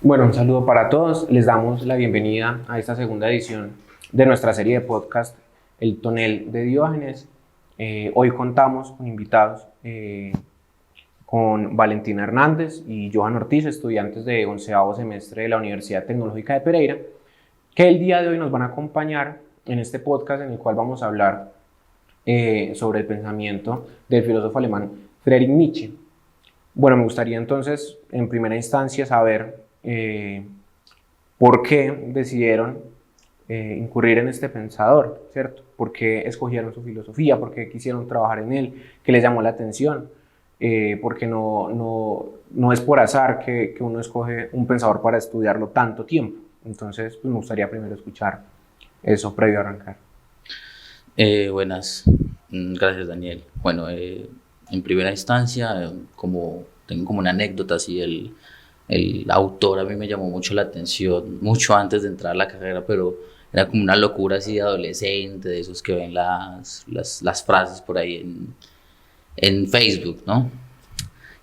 Bueno, un saludo para todos. Les damos la bienvenida a esta segunda edición de nuestra serie de podcast, El Tonel de Diógenes. Hoy contamos con invitados, con Valentina Hernández y Johan Ortiz, estudiantes de 11º semestre de la Universidad Tecnológica de Pereira, que el día de hoy nos van a acompañar en este podcast en el cual vamos a hablar sobre el pensamiento del filósofo alemán Friedrich Nietzsche. Bueno, me gustaría entonces, en primera instancia, saber por qué decidieron incurrir en este pensador, ¿cierto? ¿Por qué escogieron su filosofía? ¿Por qué quisieron trabajar en él? ¿Qué les llamó la atención? Porque no es por azar que uno escoge un pensador para estudiarlo tanto tiempo. Entonces, pues me gustaría primero escuchar eso previo a arrancar. Buenas, gracias Daniel. Bueno, en primera instancia, tengo como una anécdota así, el autor a mí me llamó mucho la atención, mucho antes de entrar a la carrera, pero era como una locura así de adolescente, de esos que ven las frases por ahí en Facebook, ¿no?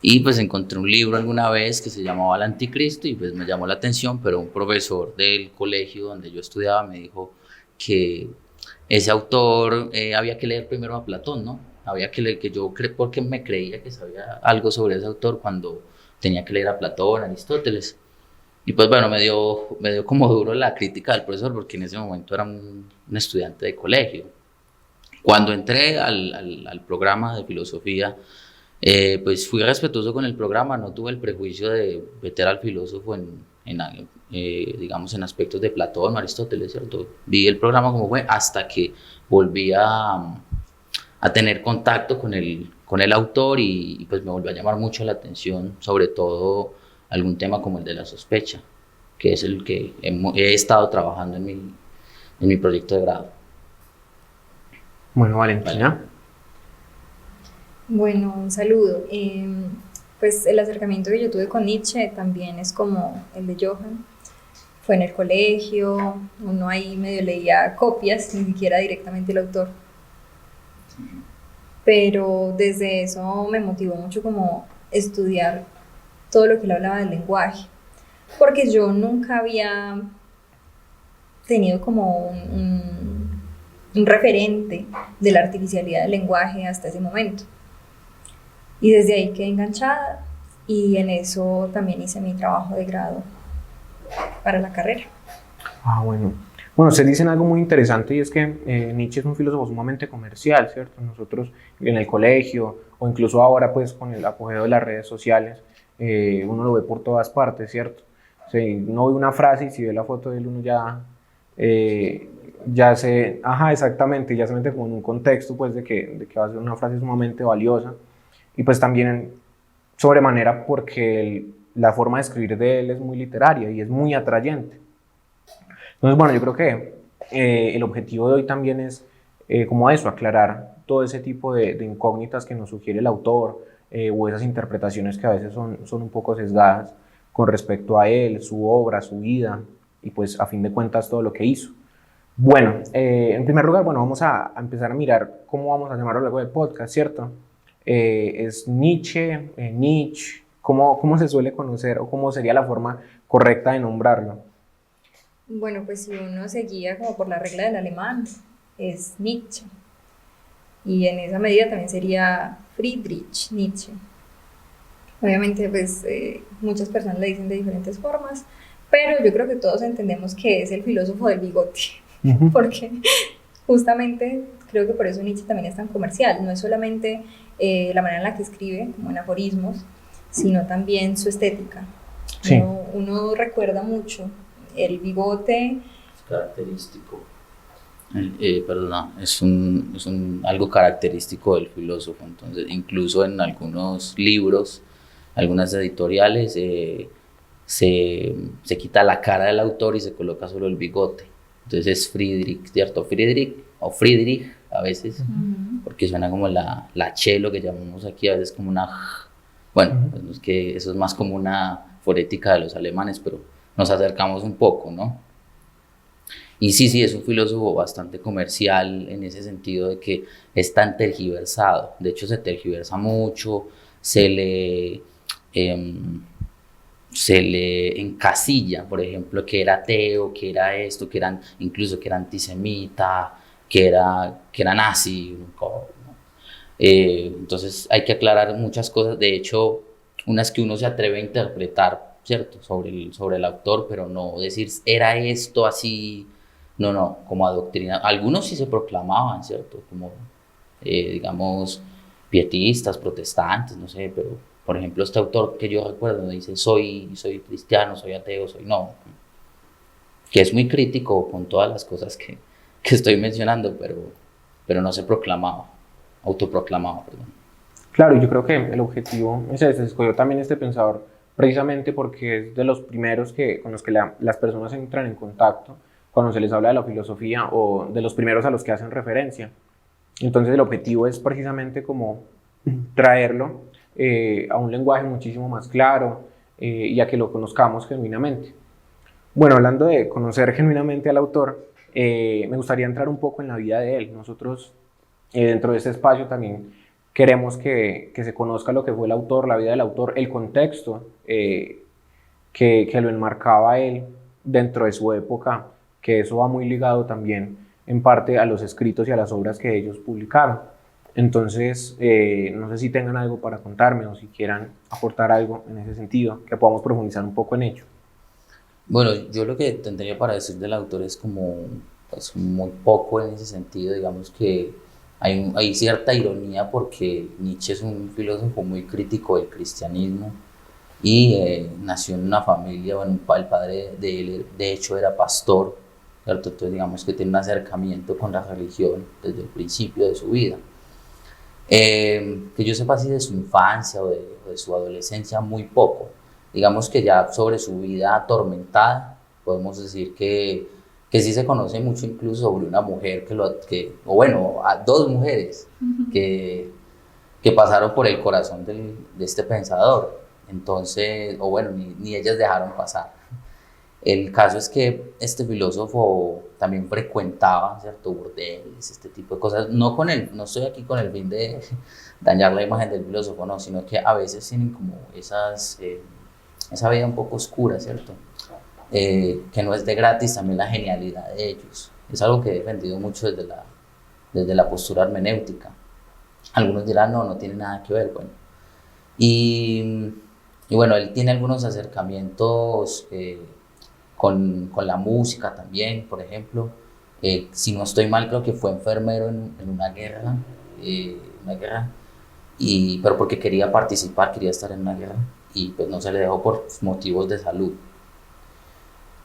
Y pues encontré un libro alguna vez que se llamaba El Anticristo y pues me llamó la atención, pero un profesor del colegio donde yo estudiaba me dijo que ese autor había que leer primero a Platón, ¿no? Había que leer, porque me creía que sabía algo sobre ese autor cuando tenía que leer a Platón, Aristóteles. Y pues bueno, me dio como duro la crítica del profesor porque en ese momento era un estudiante de colegio. Cuando entré al programa de filosofía, pues fui respetuoso con el programa, no tuve el prejuicio de meter al filósofo digamos, en aspectos de Platón o Aristóteles, ¿cierto? Vi el programa como fue hasta que volví a tener contacto con el autor y pues me volvió a llamar mucho la atención, sobre todo algún tema como el de la sospecha, que es el que he estado trabajando en mi proyecto de grado. Bueno, Valentina. Vale. Bueno, un saludo. Pues el acercamiento que yo tuve con Nietzsche también es como el de Johan. Fue en el colegio, uno ahí medio leía copias, ni siquiera directamente el autor. Pero desde eso me motivó mucho como estudiar todo lo que él hablaba del lenguaje. Porque yo nunca había tenido como un referente de la artificialidad del lenguaje hasta ese momento. Y desde ahí quedé enganchada y en eso también hice mi trabajo de grado para la carrera. Bueno. Bueno, ustedes dicen algo muy interesante y es que Nietzsche es un filósofo sumamente comercial, ¿cierto? Nosotros en el colegio o incluso ahora pues con el apogeo de las redes sociales, uno lo ve por todas partes, ¿cierto? O sea, uno ve una frase y si ve la foto de él uno ya se, exactamente, ya se mete como en un contexto pues de que va a ser una frase sumamente valiosa. Y pues también sobremanera porque la forma de escribir de él es muy literaria y es muy atrayente. Entonces, bueno, yo creo que el objetivo de hoy también es como eso, aclarar todo ese tipo de incógnitas que nos sugiere el autor o esas interpretaciones que a veces son un poco sesgadas con respecto a él, su obra, su vida y pues a fin de cuentas todo lo que hizo. Bueno, en primer lugar, bueno, vamos a empezar a mirar cómo vamos a llamarlo luego del podcast, ¿cierto? Es Nietzsche, Nietzsche, ¿cómo se suele conocer o cómo sería la forma correcta de nombrarlo? Bueno, pues si uno se guía como por la regla del alemán, es Nietzsche. Y en esa medida también sería Friedrich Nietzsche. Obviamente, pues muchas personas le dicen de diferentes formas, pero yo creo que todos entendemos que es el filósofo del bigote, porque justamente creo que por eso Nietzsche también es tan comercial. No es solamente la manera en la que escribe, como en aforismos, sino también su estética. Sí. Uno recuerda mucho el bigote. Es característico. Es algo característico del filósofo. Entonces, incluso en algunos libros, algunas editoriales, se quita la cara del autor y se coloca solo el bigote. Entonces es Friedrich, ¿cierto? Friedrich o Friedrich a veces, porque suena como la che, lo que llamamos aquí, a veces como una. Bueno, pues es que eso es más como una fonética de los alemanes, pero nos acercamos un poco, ¿no? Y sí, es un filósofo bastante comercial en ese sentido de que es tan tergiversado. De hecho, se tergiversa mucho, se le se le encasilla, por ejemplo, que era ateo, que era esto, incluso que era antisemita, que era nazi, ¿no? Entonces hay que aclarar muchas cosas, de hecho, unas que uno se atreve a interpretar, ¿cierto? Sobre el autor, pero no decir, era esto así, no, como adoctrina. Algunos sí se proclamaban, ¿cierto? Como, digamos, pietistas, protestantes, no sé, pero, por ejemplo, este autor que yo recuerdo dice, soy cristiano, soy ateo, no, que es muy crítico con todas las cosas que estoy mencionando, pero no se proclamaba, autoproclamaba, perdón. Claro, yo creo que el objetivo es ese. Se escogió también este pensador precisamente porque es de los primeros con los que las personas entran en contacto cuando se les habla de la filosofía, o de los primeros a los que hacen referencia. Entonces el objetivo es precisamente como traerlo a un lenguaje muchísimo más claro, y a que lo conozcamos genuinamente. Bueno, hablando de conocer genuinamente al autor, me gustaría entrar un poco en la vida de él. Nosotros, dentro de este espacio, también queremos que se conozca lo que fue el autor, la vida del autor, el contexto que lo enmarcaba él dentro de su época, que eso va muy ligado también en parte a los escritos y a las obras que ellos publicaron. Entonces, no sé si tengan algo para contarme o si quieran aportar algo en ese sentido, que podamos profundizar un poco en ello. Bueno, yo lo que tendría para decir del autor es como, pues, muy poco en ese sentido. Digamos que hay cierta ironía porque Nietzsche es un filósofo muy crítico del cristianismo y nació en una familia, bueno, el padre de él de hecho era pastor, ¿cierto? Entonces digamos que tiene un acercamiento con la religión desde el principio de su vida. Que yo sepa así de su infancia o de su adolescencia, muy poco. Digamos que ya sobre su vida atormentada, podemos decir que sí se conoce mucho, incluso sobre una mujer o bueno, a dos mujeres que pasaron por el corazón de este pensador. Entonces, o bueno, ni ellas dejaron pasar. El caso es que este filósofo también frecuentaba, ¿cierto?, burdeles, este tipo de cosas. No estoy aquí con el fin de dañar la imagen del filósofo, no, sino que a veces tienen como esa vida un poco oscura, ¿cierto? Que no es de gratis también la genialidad de ellos. Es algo que he defendido mucho desde la postura hermenéutica. Algunos dirán, no tiene nada que ver, bueno. Y bueno, él tiene algunos acercamientos con la música también, por ejemplo. Si no estoy mal, creo que fue enfermero en una guerra, pero porque quería participar, quería estar en una guerra, y pues no se le dejó por motivos de salud.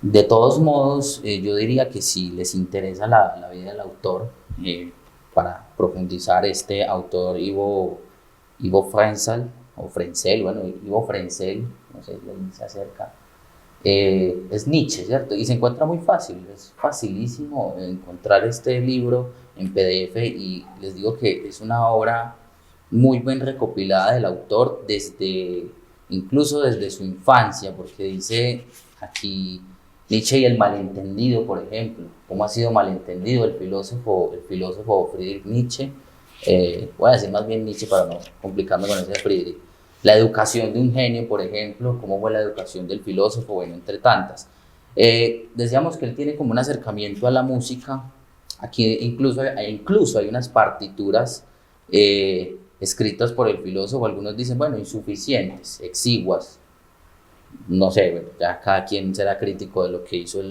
De todos modos, yo diría que si les interesa la vida del autor, para profundizar, este autor Ivo Frenzel, o Frenzel, bueno, Ivo Frenzel, no sé, ahí se acerca, es Nietzsche, ¿cierto? Y se encuentra muy fácil, es facilísimo encontrar este libro en PDF, y les digo que es una obra muy bien recopilada del autor incluso desde su infancia, porque dice aquí Nietzsche y el malentendido, por ejemplo, cómo ha sido malentendido el filósofo Friedrich Nietzsche. Voy a decir más bien Nietzsche para no complicarme con ese Friedrich. La educación de un genio, por ejemplo, cómo fue la educación del filósofo, bueno, entre tantas. Decíamos que él tiene como un acercamiento a la música. Aquí incluso hay unas partituras escritas por el filósofo. Algunos dicen, bueno, insuficientes, exiguas. No sé, bueno, ya cada quien será crítico de lo que hizo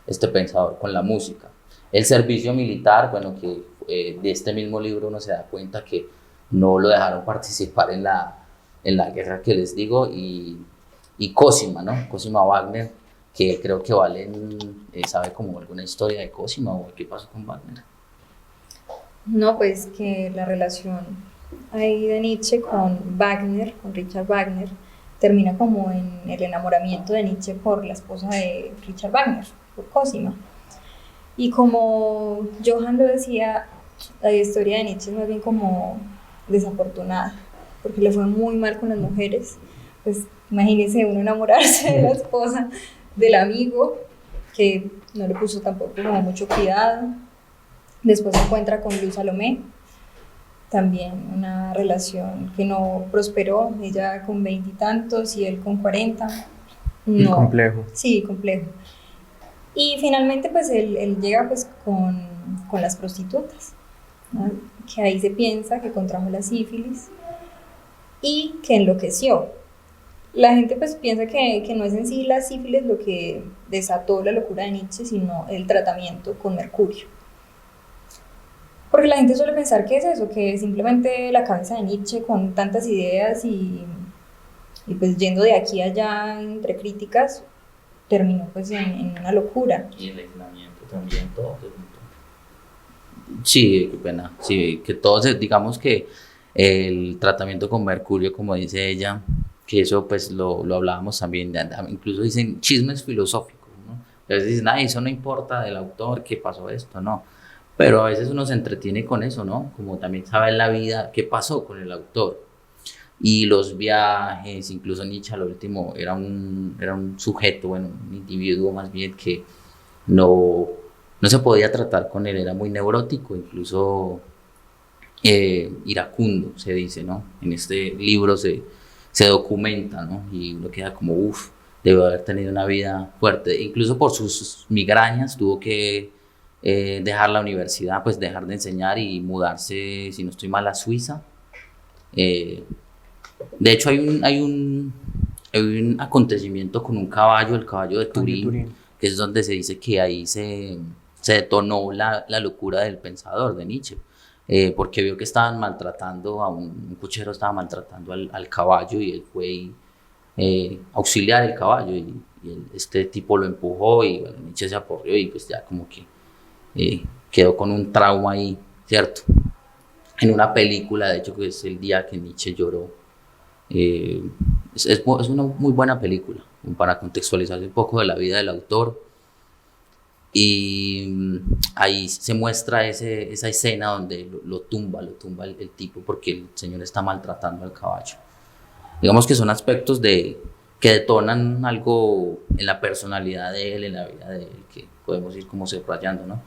este pensador con la música. El servicio militar, bueno, que de este mismo libro uno se da cuenta que no lo dejaron participar en la guerra que les digo, y Cosima, ¿no? Cosima Wagner, que creo que Valen sabe como alguna historia de Cosima o qué pasó con Wagner. No, pues que la relación ahí de Nietzsche con Wagner, con Richard Wagner, termina como en el enamoramiento de Nietzsche por la esposa de Richard Wagner, por Cosima. Y como Johan lo decía, la historia de Nietzsche es más bien como desafortunada, porque le fue muy mal con las mujeres. Pues imagínense uno enamorarse de la esposa del amigo, que no le puso tampoco como mucho cuidado. Después se encuentra con Luz Salomé, también una relación que no prosperó, ella con 20 y tantos y él con 40. No, Complejo. sí, complejo. Y finalmente pues él llega pues con las prostitutas, ¿no? Que ahí se piensa que contrajo la sífilis y que enloqueció. La gente pues piensa que no es en sí la sífilis lo que desató la locura de Nietzsche, sino el tratamiento con mercurio. Porque la gente suele pensar que es eso, que simplemente la cabeza de Nietzsche con tantas ideas y pues yendo de aquí a allá entre críticas, terminó pues en una locura. Y el aislamiento también, todo se juntó. Sí, qué pena. Sí, que todos, digamos que el tratamiento con mercurio, como dice ella, que eso pues lo hablábamos también, incluso dicen chismes filosóficos, ¿no? A veces dicen, ay, eso no importa del autor, qué pasó esto, no. Pero a veces uno se entretiene con eso, ¿no? Como también sabe en la vida qué pasó con el autor. Y los viajes, incluso Nietzsche al último era un sujeto, bueno, un individuo más bien que no, no se podía tratar con él, era muy neurótico, incluso iracundo, se dice, ¿no? En este libro se documenta, ¿no? Y uno queda como, uff, debe haber tenido una vida fuerte. Incluso por sus migrañas tuvo que dejar la universidad, pues dejar de enseñar y mudarse, si no estoy mal, a Suiza. Eh, de hecho, hay un acontecimiento con un caballo, el caballo de Turín, que es donde se dice que ahí se detonó la locura del pensador, de Nietzsche, porque vio que estaban maltratando un cuchero estaba maltratando al caballo y él fue auxiliar el caballo y este tipo lo empujó y bueno, Nietzsche se aporrió y pues ya como que quedó con un trauma ahí, ¿cierto? En una película, de hecho, que es El día que Nietzsche lloró. Es una muy buena película para contextualizar un poco de la vida del autor y ahí se muestra esa escena donde lo tumba el tipo porque el señor está maltratando al caballo. Digamos que son aspectos que detonan algo en la personalidad de él, en la vida de él, que podemos ir como subrayando, ¿no?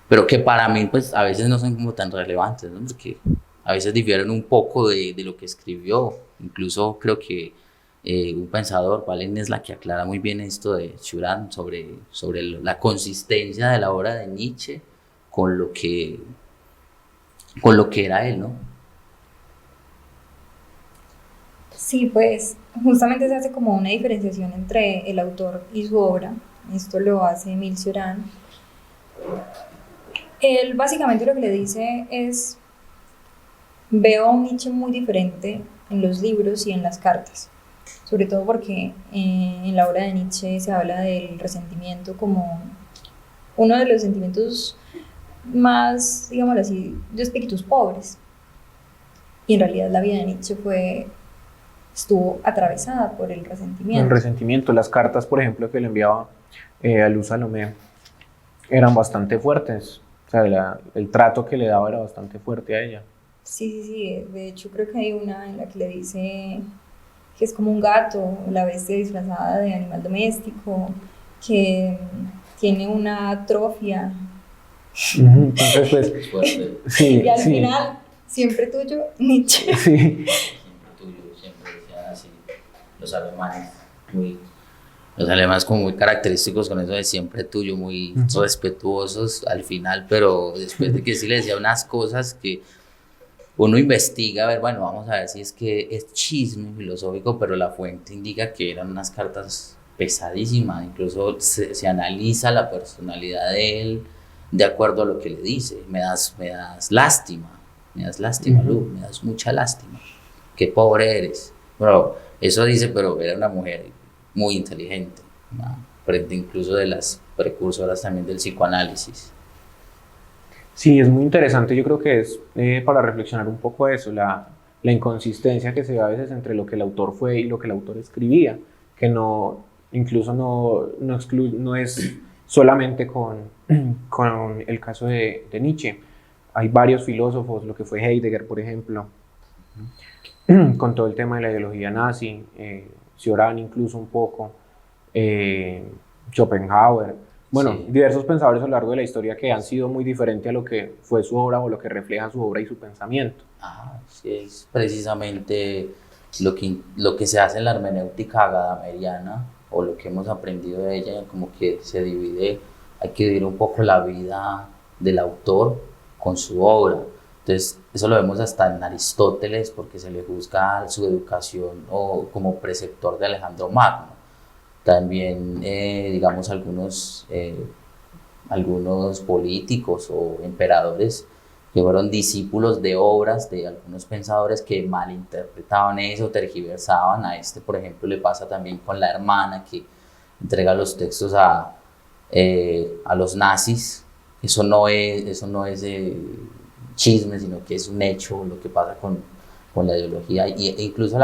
Pero que para mí pues a veces no son como tan relevantes, ¿no? Porque a veces difieren un poco de lo que escribió. Incluso creo que un pensador, Valen, es la que aclara muy bien esto de Cioran sobre la consistencia de la obra de Nietzsche con con lo que era él, ¿no? Sí, pues justamente se hace como una diferenciación entre el autor y su obra. Esto lo hace Emile Cioran. Él básicamente lo que le dice es, veo a un Nietzsche muy diferente en los libros y en las cartas, sobre todo porque en la obra de Nietzsche se habla del resentimiento como uno de los sentimientos más, digámoslo así, de espíritus pobres. Y en realidad la vida de Nietzsche estuvo atravesada por el resentimiento. El resentimiento, las cartas, por ejemplo, que le enviaba a Luz Salomé eran bastante fuertes. O sea, el trato que le daba era bastante fuerte a ella. Sí, sí, sí. De hecho, creo que hay una en la que le dice que es como un gato, la bestia disfrazada de animal doméstico, que tiene una atrofia. Entonces, pues, sí, Y al sí, final, siempre tuyo, Nietzsche. sí. Siempre tuyo, siempre decían así los alemanes, los alemanes como muy característicos con eso de siempre tuyo, muy respetuosos al final, pero después de que sí le decía unas cosas que uno investiga, a ver, bueno, vamos a ver si es que es chisme filosófico, pero la fuente indica que eran unas cartas pesadísimas, incluso se analiza la personalidad de él de acuerdo a lo que le dice, me das lástima, Lu, me das mucha lástima, qué pobre eres. Bueno, eso dice, pero era una mujer muy inteligente, ¿no? Frente incluso de las precursoras también del psicoanálisis. Sí, es muy interesante. Yo creo que es para reflexionar un poco eso, la inconsistencia que se ve a veces entre lo que el autor fue y lo que el autor escribía, que no, incluso no es solamente con el caso de Nietzsche. Hay varios filósofos, lo que fue Heidegger, por ejemplo, con todo el tema de la ideología nazi, Cioran incluso un poco, Schopenhauer, bueno, Sí. diversos pensadores a lo largo de la historia que han sido muy diferentes a lo que fue su obra o lo que refleja su obra y su pensamiento. Sí, es precisamente lo que se hace en la hermenéutica gadameriana, o lo que hemos aprendido de ella, como que se divide, hay que dividir un poco la vida del autor con su obra. Entonces, eso lo vemos hasta en Aristóteles, porque se le juzga su educación o como preceptor de Alejandro Magno. También, digamos, algunos políticos o emperadores que fueron discípulos de obras de algunos pensadores que malinterpretaban eso, tergiversaban. A este, por ejemplo, le pasa también con la hermana que entrega los textos a los nazis. Eso no es chisme, sino que es un hecho lo que pasa con la ideología. E incluso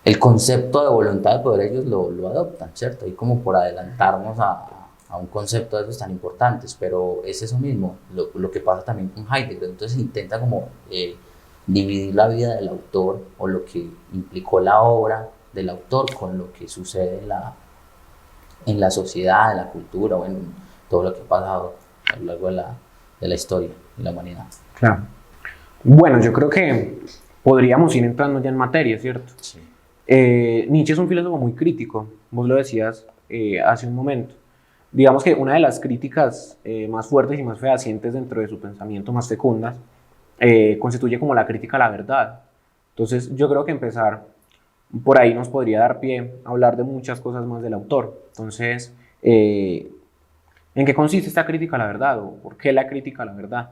el concepto de voluntad de poder ellos lo adoptan, ¿cierto? Y como por adelantarnos a un concepto de esos tan importantes, pero es eso mismo, lo que pasa también con Heidegger. Entonces intenta como dividir la vida del autor o lo que implicó la obra del autor con lo que sucede en la sociedad, en la cultura, o en todo lo que ha pasado a lo largo de la historia de la humanidad. Claro. Bueno, yo creo que podríamos ir entrando ya en materia, ¿cierto? Sí. Nietzsche es un filósofo muy crítico, vos lo decías hace un momento. Digamos que una de las críticas más fuertes y más fehacientes dentro de su pensamiento, más fecundas, constituye como la crítica a la verdad. Entonces yo creo que empezar por ahí nos podría dar pie a hablar de muchas cosas más del autor. Entonces, ¿en qué consiste esta crítica a la verdad o por qué la crítica a la verdad?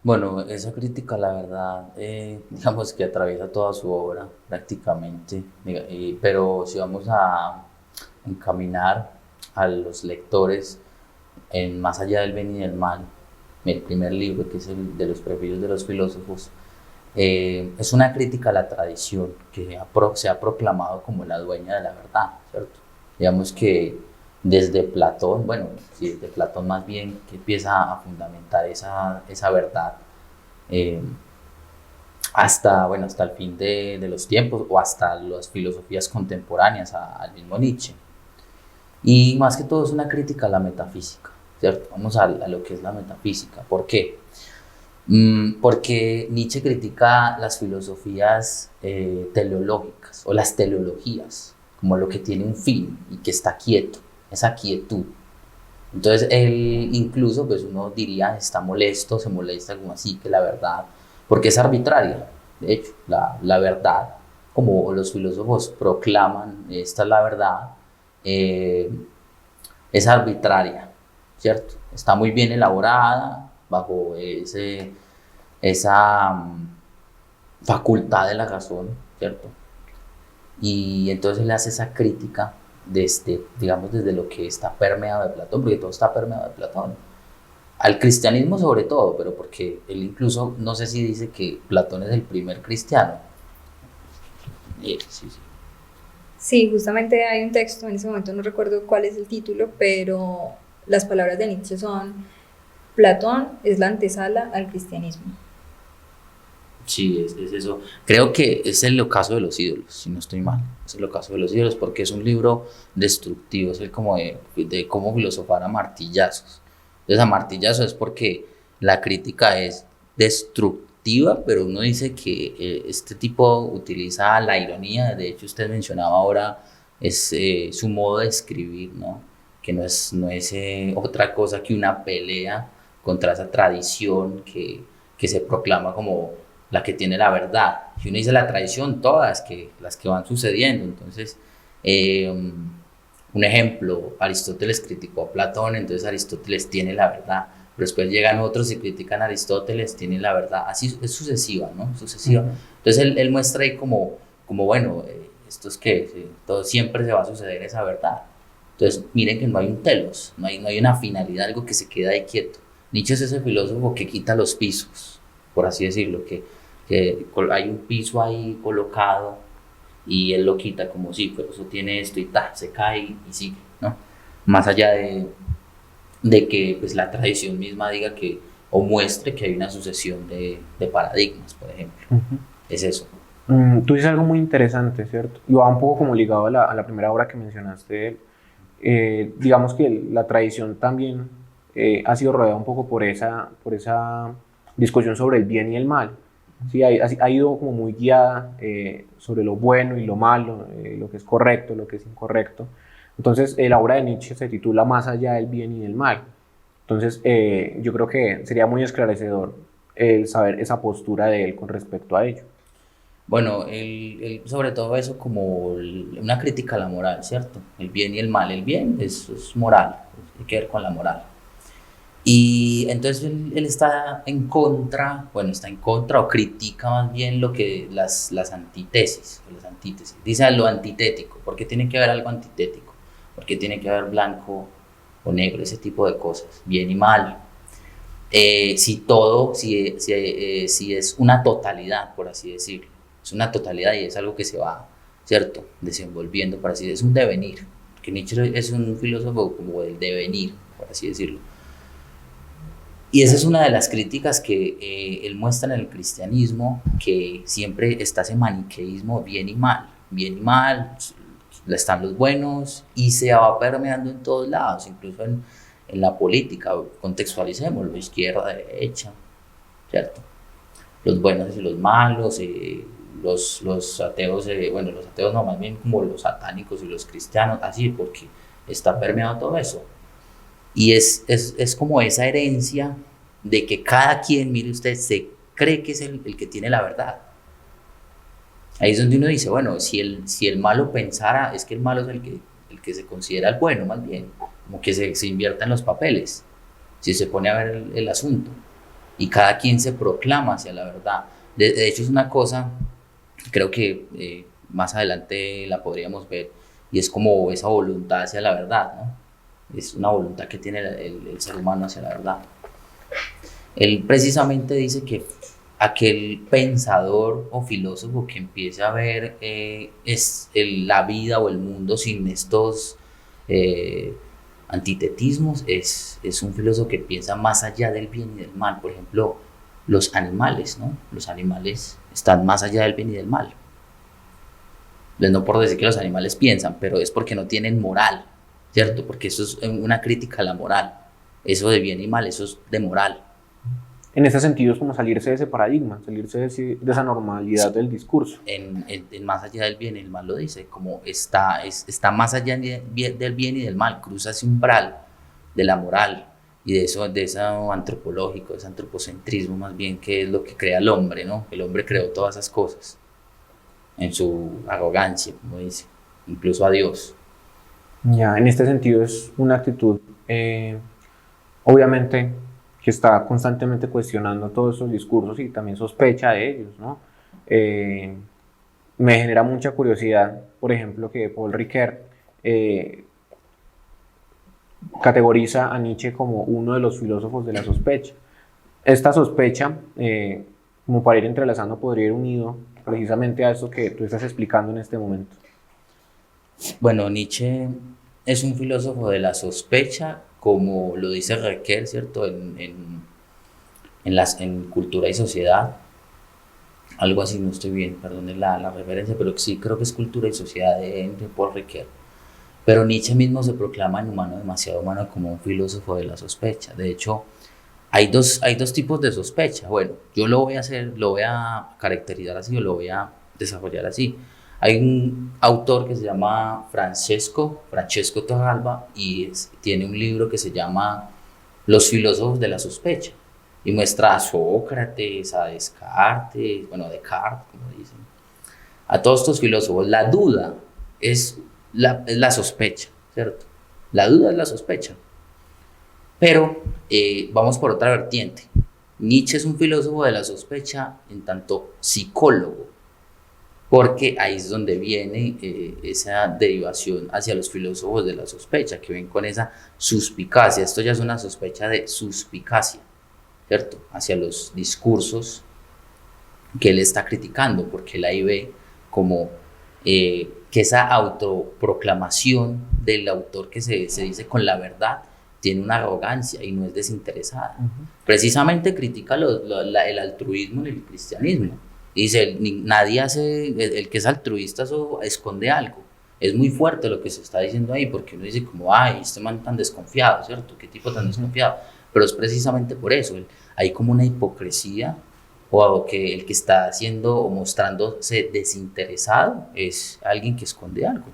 Bueno, esa crítica, la verdad, digamos que atraviesa toda su obra prácticamente, pero si vamos a encaminar a los lectores en Más allá del bien y del mal, el primer libro, que es el de los perfiles de los filósofos, es una crítica a la tradición que se ha proclamado como la dueña de la verdad, ¿cierto? Digamos que desde Platón, bueno, sí, desde Platón más bien, que empieza a fundamentar esa verdad, eh, hasta el fin de los tiempos o hasta las filosofías contemporáneas al mismo Nietzsche. Y más que todo es una crítica a la metafísica, ¿cierto? Vamos a lo que es la metafísica. ¿Por qué? Porque Nietzsche critica las filosofías teleológicas o las teleologías como lo que tiene un fin y que está quieto, esa quietud. Entonces él incluso, pues uno diría, está molesto, se molesta como así que la verdad, porque es arbitraria. De hecho, la verdad, como los filósofos proclaman, esta es la verdad, eh, es arbitraria, ¿cierto? Está muy bien elaborada bajo esa facultad de la razón, ¿cierto? Y entonces le hace esa crítica digamos, desde lo que está permeado de Platón, porque todo está permeado de Platón. Al cristianismo sobre todo, pero porque él incluso, no sé si dice que Platón es el primer cristiano. Sí, sí. Sí, justamente hay un texto, en ese momento no recuerdo cuál es el título, pero las palabras de Nietzsche son: Platón es la antesala al cristianismo. Sí, es eso. Creo que es el ocaso de los ídolos, si no estoy mal. Es el ocaso de los ídolos porque es un libro destructivo, es el como de cómo filosofar a martillazos. Entonces, a martillazos es porque la crítica es destructiva, pero uno dice que este tipo utiliza la ironía. De hecho, usted mencionaba ahora su modo de escribir, ¿no? Que no es otra cosa que una pelea contra esa tradición que se proclama como la que tiene la verdad. Si uno dice la tradición, todas las que van sucediendo. Entonces, un ejemplo, Aristóteles criticó a Platón, entonces Aristóteles tiene la verdad, pero después llegan otros y critican a Aristóteles, tienen la verdad. Así es sucesiva, ¿no? Sucesiva. Entonces él muestra ahí como bueno, esto es que todo siempre se va a suceder esa verdad. Entonces miren que no hay un telos, no hay una finalidad, algo que se queda ahí quieto. Nietzsche es ese filósofo que quita los pisos, por así decirlo, que hay un piso ahí colocado y él lo quita como sí, pero eso tiene esto y se cae y sigue, ¿no? Más allá de que pues, la tradición misma diga que, o muestre que hay una sucesión de paradigmas, por ejemplo. Es eso. Tú dices algo muy interesante, ¿cierto? Y va un poco como ligado a la primera obra que mencionaste de él, digamos que la tradición también ha sido rodeada un poco por esa discusión sobre el bien y el mal. Sí, ha ido como muy guiada sobre lo bueno y lo malo, lo que es correcto, lo que es incorrecto. Entonces, la obra de Nietzsche se titula Más allá del bien y del mal. Entonces, yo creo que sería muy esclarecedor el saber esa postura de él con respecto a ello. Bueno, sobre todo eso como una crítica a la moral, ¿cierto? El bien y el mal. El bien es moral, tiene que ver con la moral. Y entonces él está en contra, bueno, está en contra o critica más bien lo que las antítesis, o las antítesis. Dice lo antitético, porque tiene que haber algo antitético, porque tiene que haber blanco o negro, ese tipo de cosas, bien y mal. Si es una totalidad, por así decirlo, es una totalidad y es algo que se va, ¿cierto?, desenvolviendo, por así decirlo, es un devenir, que Nietzsche es un filósofo como del devenir, por así decirlo. Y esa es una de las críticas que él muestra en el cristianismo, que siempre está ese maniqueísmo bien y mal, están los buenos y se va permeando en todos lados, incluso en la política, contextualicémoslo, izquierda, derecha, ¿cierto? Los buenos y los malos, los ateos, bueno, los ateos no, más bien como los satánicos y los cristianos, así, porque está permeado todo eso. Y es como esa herencia de que cada quien, mire usted, se cree que es el que tiene la verdad. Ahí es donde uno dice, bueno, si el malo pensara, es que el malo es el que se considera el bueno, más bien, como que se invierta en los papeles, si se pone a ver el asunto. Y cada quien se proclama hacia la verdad. De hecho, es una cosa, creo que más adelante la podríamos ver, y es como esa voluntad hacia la verdad, ¿no? Es una voluntad que tiene el ser humano hacia la verdad. Él precisamente dice que aquel pensador o filósofo que empiece a ver la vida o el mundo sin estos antitetismos es un filósofo que piensa más allá del bien y del mal. Por ejemplo, los animales, ¿no? Los animales están más allá del bien y del mal. No por decir que los animales piensan, pero es porque no tienen moral, ¿cierto? Porque eso es una crítica a la moral. Eso de bien y mal, eso es de moral. En ese sentido es como salirse de ese paradigma, salirse de esa normalidad del discurso. En más allá del bien y del mal lo dice, como está más allá del bien y del mal, cruza ese umbral de la moral y de eso antropológico, de ese antropocentrismo más bien, que es lo que crea el hombre, ¿no? El hombre creó todas esas cosas en su arrogancia, como dice, incluso a Dios. Ya, en este sentido es una actitud, obviamente, que está constantemente cuestionando todos esos discursos y también sospecha de ellos, ¿no? Me genera mucha curiosidad, por ejemplo, que Paul Ricoeur categoriza a Nietzsche como uno de los filósofos de la sospecha. Esta sospecha, como para ir entrelazando, podría ir unido precisamente a eso que tú estás explicando en este momento. Bueno, Nietzsche es un filósofo de la sospecha, como lo dice Ricoeur, ¿cierto? En Cultura y Sociedad, algo así, no estoy bien, perdone la referencia, pero sí creo que es Cultura y Sociedad de Paul Ricoeur. Pero Nietzsche mismo se proclama en Humano, demasiado humano, como un filósofo de la sospecha. De hecho, hay dos tipos de sospecha. Bueno, yo lo voy a caracterizar así, o lo voy a desarrollar así. Hay un autor que se llama Francesco Torralba y tiene un libro que se llama Los filósofos de la sospecha y muestra a Sócrates, a Descartes, como dicen, a todos estos filósofos. La duda es la sospecha, ¿cierto? La duda es la sospecha. Pero vamos por otra vertiente. Nietzsche es un filósofo de la sospecha en tanto psicólogo, porque ahí es donde viene esa derivación hacia los filósofos de la sospecha, que ven con esa suspicacia. Esto ya es una sospecha de suspicacia, ¿cierto? Hacia los discursos que él está criticando, porque él ahí ve como que esa autoproclamación del autor que se dice con la verdad tiene una arrogancia y no es desinteresada. Precisamente critica el altruismo en el cristianismo. Dice, nadie hace, el que es altruista eso esconde algo, es muy fuerte lo que se está diciendo ahí, porque uno dice como, ay, este man tan desconfiado, ¿cierto? ¿Qué tipo tan desconfiado? Pero es precisamente por eso, hay como una hipocresía, o que el que está haciendo o mostrándose desinteresado es alguien que esconde algo.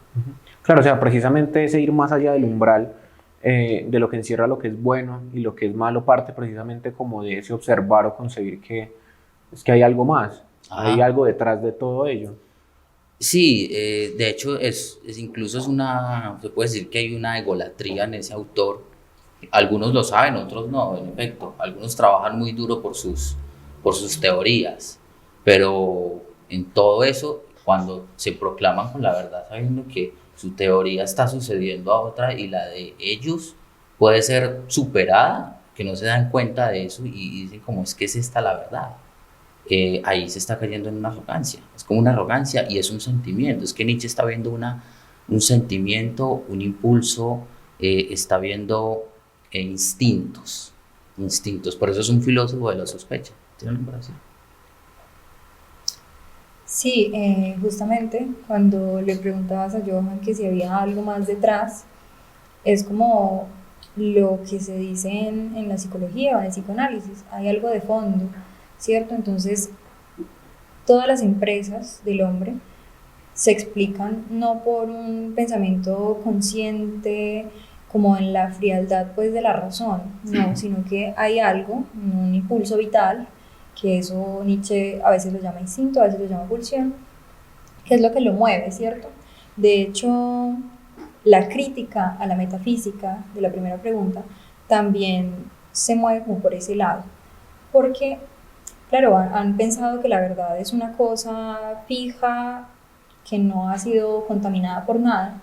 Claro, o sea, precisamente ese ir más allá del umbral de lo que encierra lo que es bueno y lo que es malo parte precisamente como de ese observar o concebir que es que hay algo más, hay algo detrás de todo ello. Sí, de hecho incluso se puede decir que hay una egolatría en ese autor. Algunos lo saben, otros no, en efecto. Algunos trabajan muy duro por sus teorías, pero en todo eso, cuando se proclaman con la verdad, sabiendo que su teoría está sucediendo a otra y la de ellos puede ser superada, que no se dan cuenta de eso y dicen como es que es esta la verdad. Ahí se está cayendo en una arrogancia, es como una arrogancia y es un sentimiento, es que Nietzsche está viendo un sentimiento, un impulso, está viendo instintos, por eso es un filósofo de la sospecha. ¿Tiene un nombre así? Sí, justamente cuando le preguntabas a Johan que si había algo más detrás, es como lo que se dice en la psicología o en el psicoanálisis, hay algo de fondo, ¿cierto? Entonces, todas las empresas del hombre se explican no por un pensamiento consciente, como en la frialdad pues de la razón, no, sino que hay algo, un impulso vital, que eso Nietzsche a veces lo llama instinto, a veces lo llama pulsión, que es lo que lo mueve, ¿cierto? De hecho, la crítica a la metafísica de la primera pregunta también se mueve como por ese lado, porque, claro, han pensado que la verdad es una cosa fija, que no ha sido contaminada por nada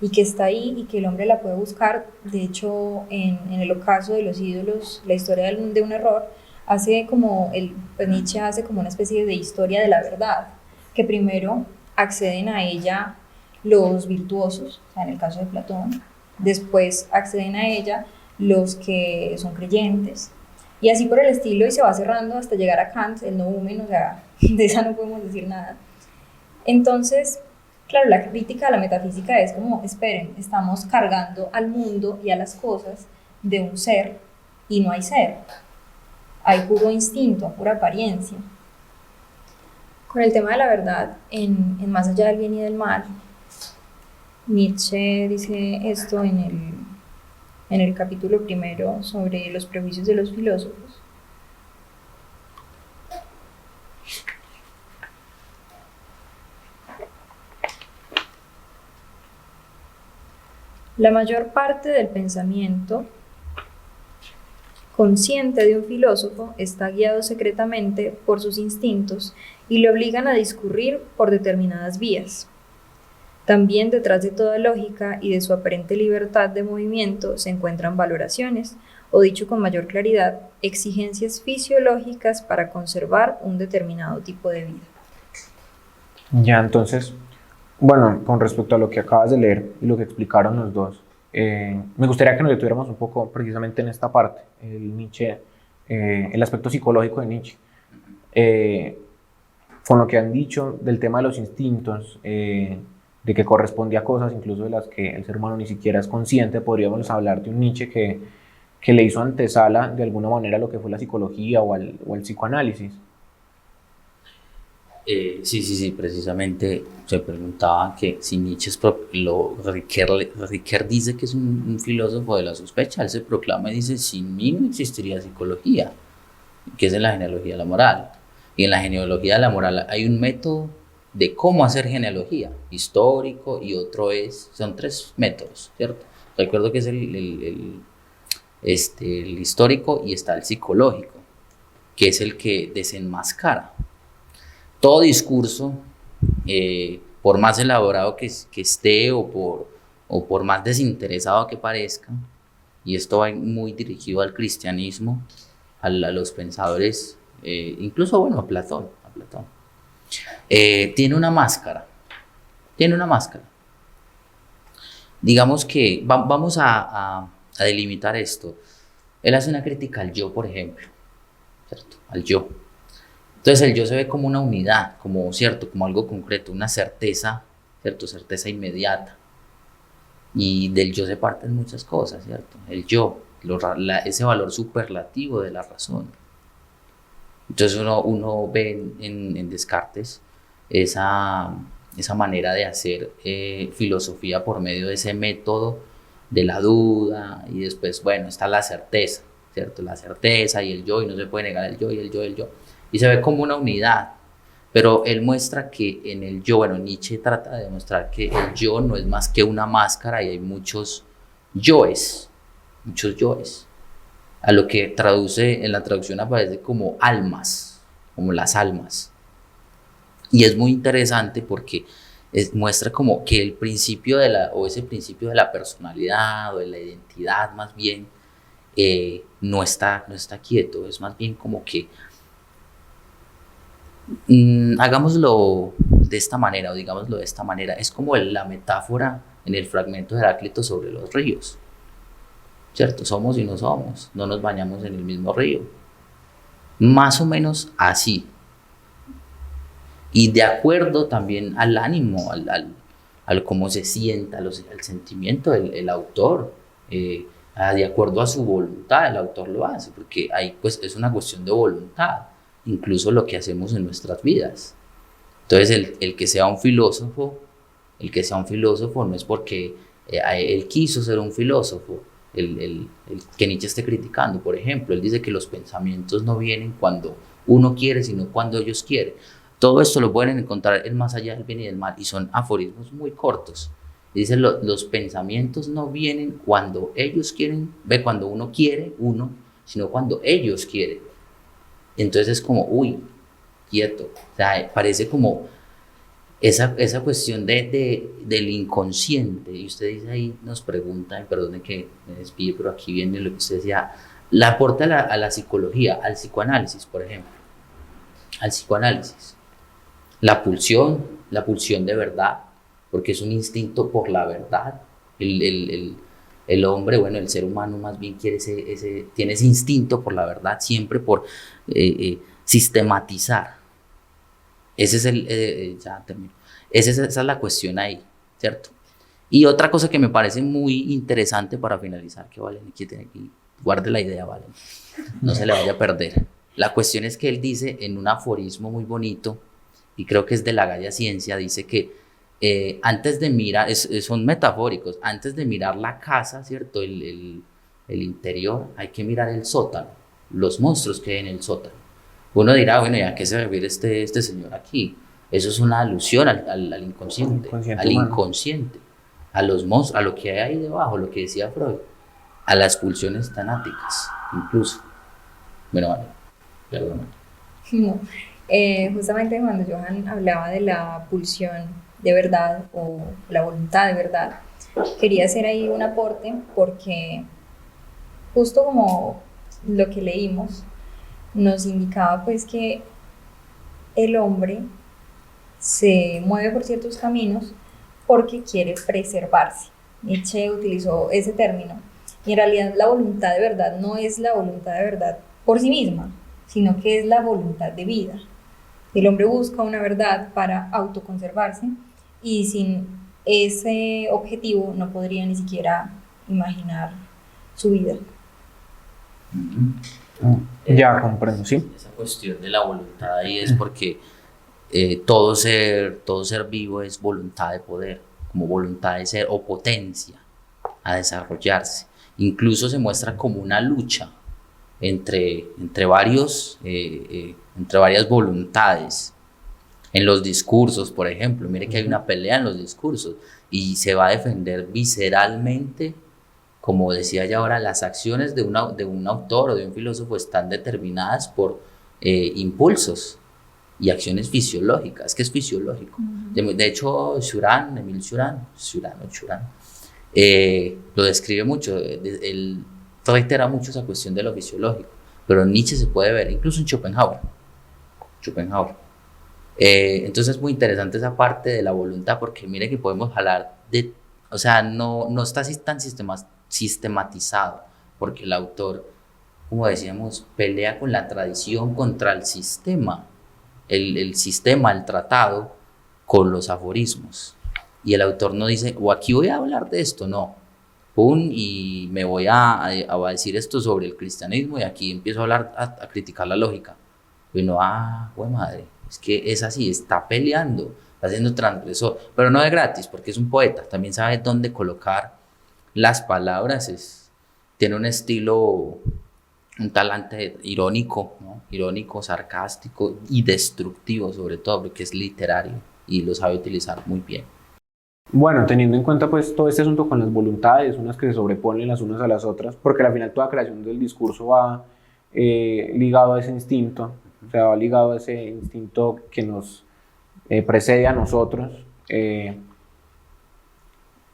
y que está ahí y que el hombre la puede buscar. De hecho, en el ocaso de los ídolos, la historia de un error, hace como pues Nietzsche hace como una especie de historia de la verdad, que primero acceden a ella los virtuosos, o sea, en el caso de Platón, después acceden a ella los que son creyentes, y así por el estilo, y se va cerrando hasta llegar a Kant, el noúmen, o sea, de esa no podemos decir nada. Entonces, claro, la crítica a la metafísica es como, esperen, estamos cargando al mundo y a las cosas de un ser y no hay ser. Hay puro instinto, pura apariencia. Con el tema de la verdad, en Más allá del bien y del mal, Nietzsche dice esto en el capítulo primero sobre los prejuicios de los filósofos. La mayor parte del pensamiento consciente de un filósofo está guiado secretamente por sus instintos y le obligan a discurrir por determinadas vías. También detrás de toda lógica y de su aparente libertad de movimiento se encuentran valoraciones, o dicho con mayor claridad, exigencias fisiológicas para conservar un determinado tipo de vida. Ya, entonces, bueno, con respecto a lo que acabas de leer y lo que explicaron los dos, me gustaría que nos detuviéramos un poco precisamente en esta parte, el aspecto psicológico de Nietzsche. Con lo que han dicho del tema de los instintos, de que corresponde a cosas incluso de las que el ser humano ni siquiera es consciente, podríamos hablar de un Nietzsche que le hizo antesala de alguna manera a lo que fue la psicología o al psicoanálisis. Sí, precisamente se preguntaba que si Nietzsche Ricoeur dice que es un filósofo de la sospecha, él se proclama y dice, sin mí no existiría psicología, que es en la genealogía de la moral. Y en la genealogía de la moral hay un método de cómo hacer genealogía, histórico, y otro son 3 métodos, ¿cierto? Recuerdo que es el histórico y está el psicológico, que es el que desenmascara todo discurso, por más elaborado que esté o por más desinteresado que parezca, y esto va muy dirigido al cristianismo, a los pensadores, incluso bueno, a Platón. Tiene una máscara. Digamos que vamos a delimitar esto. Él hace una crítica al yo, por ejemplo, ¿cierto? Al yo. Entonces el yo se ve como una unidad, como, ¿cierto? Como algo concreto, una certeza, ¿cierto? Certeza inmediata. Y del yo se parten muchas cosas, ¿cierto? El yo, ese valor superlativo de la razón. Entonces uno ve en Descartes esa manera de hacer filosofía por medio de ese método de la duda, y después, bueno, está la certeza, ¿cierto? La certeza y el yo, y no se puede negar el yo y el yo y el yo, y se ve como una unidad, pero él muestra que en el yo, bueno, Nietzsche trata de demostrar que el yo no es más que una máscara y hay muchos yoes, a lo que traduce, en la traducción aparece como almas, como las almas. Y es muy interesante porque muestra como que el principio ese principio de la personalidad o de la identidad más bien no está quieto, es más bien como que hagámoslo de esta manera o digámoslo de esta manera, es como la metáfora en el fragmento de Heráclito sobre los ríos, ¿cierto? Somos y no somos, no nos bañamos en el mismo río, más o menos así. Y de acuerdo también al ánimo, al cómo se sienta, al sentimiento del autor, de acuerdo a su voluntad, el autor lo hace, porque ahí pues es una cuestión de voluntad, incluso lo que hacemos en nuestras vidas. Entonces el que sea un filósofo no es porque él quiso ser un filósofo, el que Nietzsche esté criticando, por ejemplo, él dice que los pensamientos no vienen cuando uno quiere, sino cuando ellos quieren. Todo esto lo pueden encontrar en Más allá del bien y del mal, y son aforismos muy cortos. Dice, los pensamientos no vienen cuando ellos quieren, cuando uno quiere, sino cuando ellos quieren. Entonces es como, quieto. O sea, parece como esa cuestión del inconsciente. Y usted dice ahí, nos pregunta, y perdone que me despide, pero aquí viene lo que usted decía, la aporta a la psicología, al psicoanálisis, por ejemplo. Al psicoanálisis. La pulsión de verdad, porque es un instinto por la verdad. El hombre, bueno, el ser humano más bien tiene ese instinto por la verdad, siempre por sistematizar. Ese es ya termino. Esa es la cuestión ahí, ¿cierto? Y otra cosa que me parece muy interesante para finalizar, que Valen aquí tiene aquí, guarde la idea, Valen, no se le vaya a perder. La cuestión es que él dice en un aforismo muy bonito, y creo que es de la Gaia Ciencia, dice que antes de mirar, son metafóricos, antes de mirar la casa, ¿cierto? El interior, hay que mirar el sótano, los monstruos que hay en el sótano. Uno dirá, bueno, ¿y a qué se refiere este señor aquí? Eso es una alusión al inconsciente, al inconsciente, a los monstruos, a lo que hay ahí debajo, lo que decía Freud, a las pulsiones tanáticas, incluso. Bueno, vale, perdón. No. Justamente cuando Johan hablaba de la pulsión de verdad o la voluntad de verdad, quería hacer ahí un aporte porque justo como lo que leímos nos indicaba pues que el hombre se mueve por ciertos caminos porque quiere preservarse. Nietzsche utilizó ese término y en realidad la voluntad de verdad no es la voluntad de verdad por sí misma, sino que es la voluntad de vida. El hombre busca una verdad para autoconservarse y sin ese objetivo no podría ni siquiera imaginar su vida. Ya comprendo, sí. Esa cuestión de la voluntad ahí es porque todo ser vivo es voluntad de poder, como voluntad de ser o potencia a desarrollarse. Incluso se muestra como una lucha entre varias voluntades. En los discursos, por ejemplo, mire que hay una pelea en los discursos y se va a defender visceralmente, como decía ya ahora, las acciones de un autor o de un filósofo están determinadas por impulsos y acciones fisiológicas. ¿Qué es fisiológico? De hecho, Émile Cioran, lo describe mucho, él reitera mucho esa cuestión de lo fisiológico, pero en Nietzsche se puede ver, incluso en Schopenhauer. Entonces es muy interesante esa parte de la voluntad, porque mire que podemos hablar o sea, no está así tan sistematizado, porque el autor, como decíamos, pelea con la tradición contra el sistema, el sistema, el tratado, con los aforismos. y el autor no dice, o aquí voy a hablar de esto, no, pum, y me voy a decir esto sobre el cristianismo y aquí empiezo a hablar, a criticar la lógica. Y uno, güey madre, es que es así, está peleando, está siendo transgresor, pero no de gratis, porque es un poeta, también sabe dónde colocar las palabras, tiene un estilo, un talante irónico, ¿no? Irónico, sarcástico y destructivo sobre todo, porque es literario y lo sabe utilizar muy bien. Bueno, teniendo en cuenta pues todo este asunto con las voluntades, unas que se sobreponen las unas a las otras, porque al final toda creación del discurso va ligado a ese instinto, o sea, va ligado a ese instinto que nos precede a nosotros.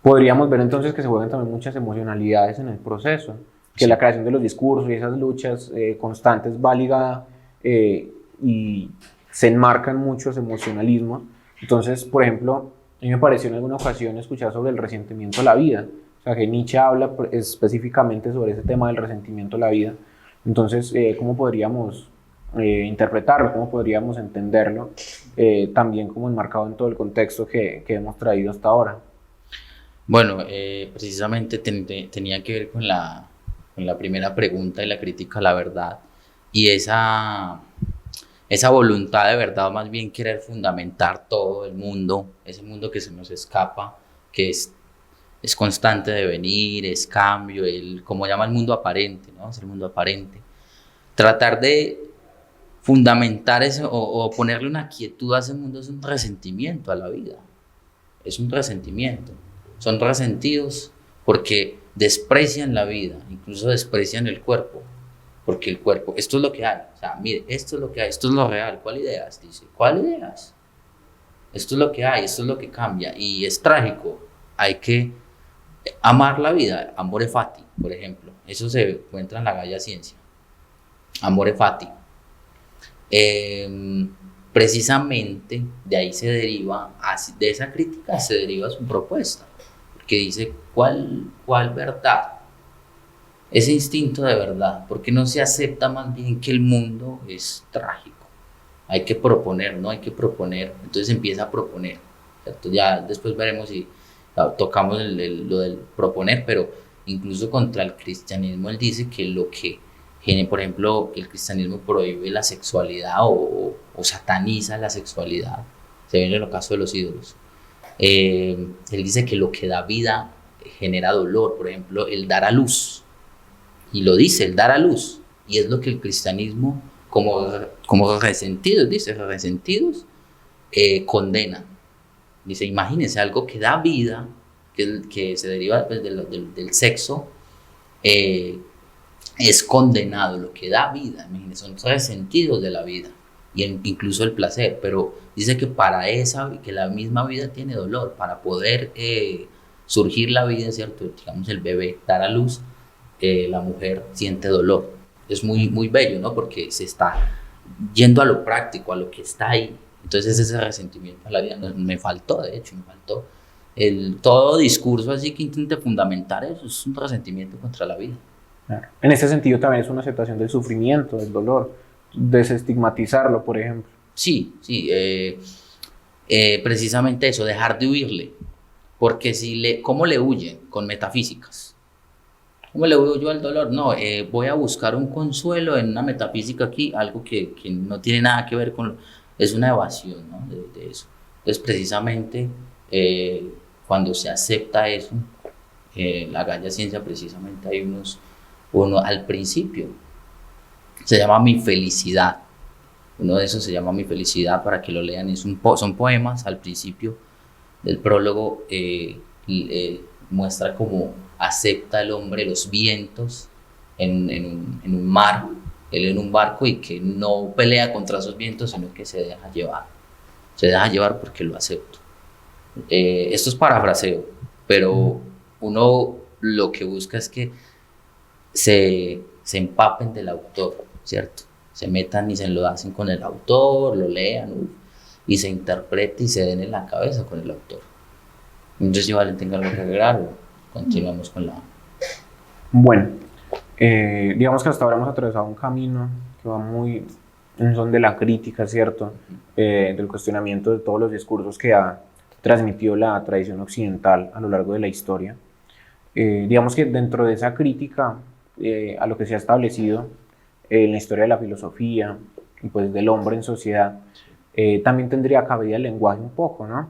Podríamos ver entonces que se juegan también muchas emocionalidades en el proceso, que la creación de los discursos y esas luchas constantes va ligada y se enmarcan muchos emocionalismos. Entonces, por ejemplo, a mí me pareció en alguna ocasión escuchar sobre el resentimiento a la vida, o sea que Nietzsche habla específicamente sobre ese tema del resentimiento a la vida. Entonces, ¿cómo podríamos interpretarlo, cómo podríamos entenderlo, también como enmarcado en todo el contexto que hemos traído hasta ahora? Bueno, precisamente tenía que ver con la primera pregunta y la crítica a la verdad y esa voluntad de verdad, más bien querer fundamentar todo el mundo, ese mundo que se nos escapa, que es constante de venir, es cambio, como llama el mundo aparente, ¿no? Es el mundo aparente. Tratar de fundamentar eso o ponerle una quietud a ese mundo es un resentimiento a la vida, es un resentimiento. Son resentidos porque desprecian la vida, incluso desprecian el cuerpo, porque el cuerpo, esto es lo que hay, o sea, mire, esto es lo que hay, esto es lo real, ¿cuál ideas? Dice, ¿cuál ideas? Esto es lo que hay, esto es lo que cambia, y es trágico, hay que amar la vida, amore fati, por ejemplo, eso se encuentra en la Gaia Ciencia, amore fati. Precisamente de ahí se deriva, de esa crítica se deriva su propuesta, que dice, ¿cuál verdad? Ese instinto de verdad, porque no se acepta más bien que el mundo es trágico. Hay que proponer, ¿no? Hay que proponer. Entonces empieza a proponer, ¿cierto? Ya después veremos si tocamos lo del proponer, pero incluso contra el cristianismo él dice que por ejemplo, el cristianismo prohíbe la sexualidad o sataniza la sexualidad. Se ve en el caso de los ídolos. Él dice que lo que da vida genera dolor, por ejemplo, el dar a luz, y lo dice, el dar a luz, y es lo que el cristianismo, como resentidos, dice, resentidos, condena. Dice, imagínense, algo que da vida, que se deriva pues, del sexo, es condenado, lo que da vida, imagínense, son resentidos de la vida, y incluso el placer, pero dice que que la misma vida tiene dolor, para poder surgir la vida, ¿cierto? Digamos el bebé, dar a luz, la mujer siente dolor. Es muy, muy bello, ¿no? Porque se está yendo a lo práctico, a lo que está ahí. Entonces ese resentimiento a la vida me faltó, de hecho, me faltó. Todo discurso así que intente fundamentar eso es un resentimiento contra la vida. Claro. En ese sentido también es una aceptación del sufrimiento, del dolor, desestigmatizarlo, por ejemplo. Sí, precisamente eso, dejar de huirle, porque ¿cómo le huyen? Con metafísicas. ¿Cómo le huyo yo al dolor? No, voy a buscar un consuelo en una metafísica aquí, algo que no tiene nada que ver es una evasión, ¿no? de eso. Entonces precisamente cuando se acepta eso, la Gaia Ciencia precisamente hay uno al principio, se llama Mi Felicidad. Uno de esos se llama Mi Felicidad, para que lo lean. Son poemas. Al principio del prólogo muestra cómo acepta el hombre los vientos en un mar, él en un barco, y que no pelea contra esos vientos, sino que se deja llevar. Se deja llevar porque lo acepto. Esto es parafraseo, pero uno lo que busca es que se empapen del autor, ¿cierto? Se metan y se lo hacen con el autor, lo lean, y se interprete y se den en la cabeza con el autor. Entonces, si Valen tenga algo que agregar, continuamos con la... Bueno, digamos que hasta ahora hemos atravesado un camino que va muy en son de la crítica, ¿cierto? Del cuestionamiento de todos los discursos que ha transmitió la tradición occidental a lo largo de la historia. Digamos que dentro de esa crítica a lo que se ha establecido en la historia de la filosofía y pues del hombre en sociedad, también tendría cabida el lenguaje un poco, ¿no?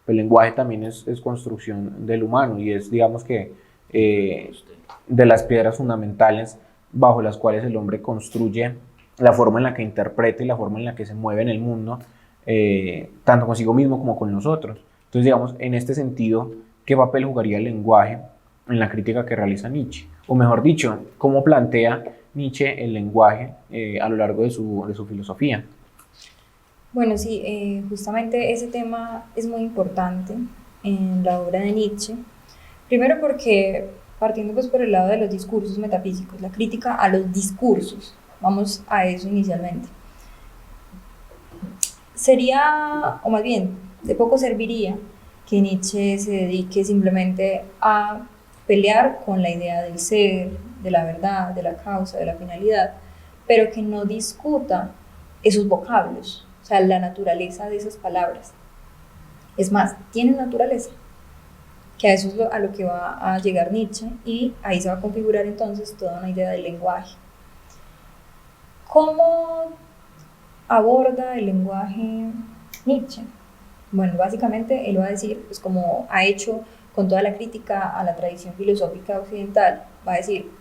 El lenguaje también es construcción del humano y es, digamos que, de las piedras fundamentales bajo las cuales el hombre construye la forma en la que interpreta y la forma en la que se mueve en el mundo, tanto consigo mismo como con nosotros. Entonces, digamos, en este sentido, ¿qué papel jugaría el lenguaje en la crítica que realiza Nietzsche? O mejor dicho, ¿cómo plantea Nietzsche el lenguaje a lo largo de su filosofía? Bueno, sí, justamente ese tema es muy importante en la obra de Nietzsche. Primero porque, partiendo pues por el lado de los discursos metafísicos, la crítica a los discursos, vamos a eso inicialmente. Sería, o más bien, de poco serviría que Nietzsche se dedique simplemente a pelear con la idea del ser, de la verdad, de la causa, de la finalidad, pero que no discuta esos vocablos, o sea, la naturaleza de esas palabras. Es más, tienen naturaleza, que a eso es a lo que va a llegar Nietzsche, y ahí se va a configurar entonces toda una idea del lenguaje. ¿Cómo aborda el lenguaje Nietzsche? Bueno, básicamente él va a decir, pues como ha hecho con toda la crítica a la tradición filosófica occidental, va a decir,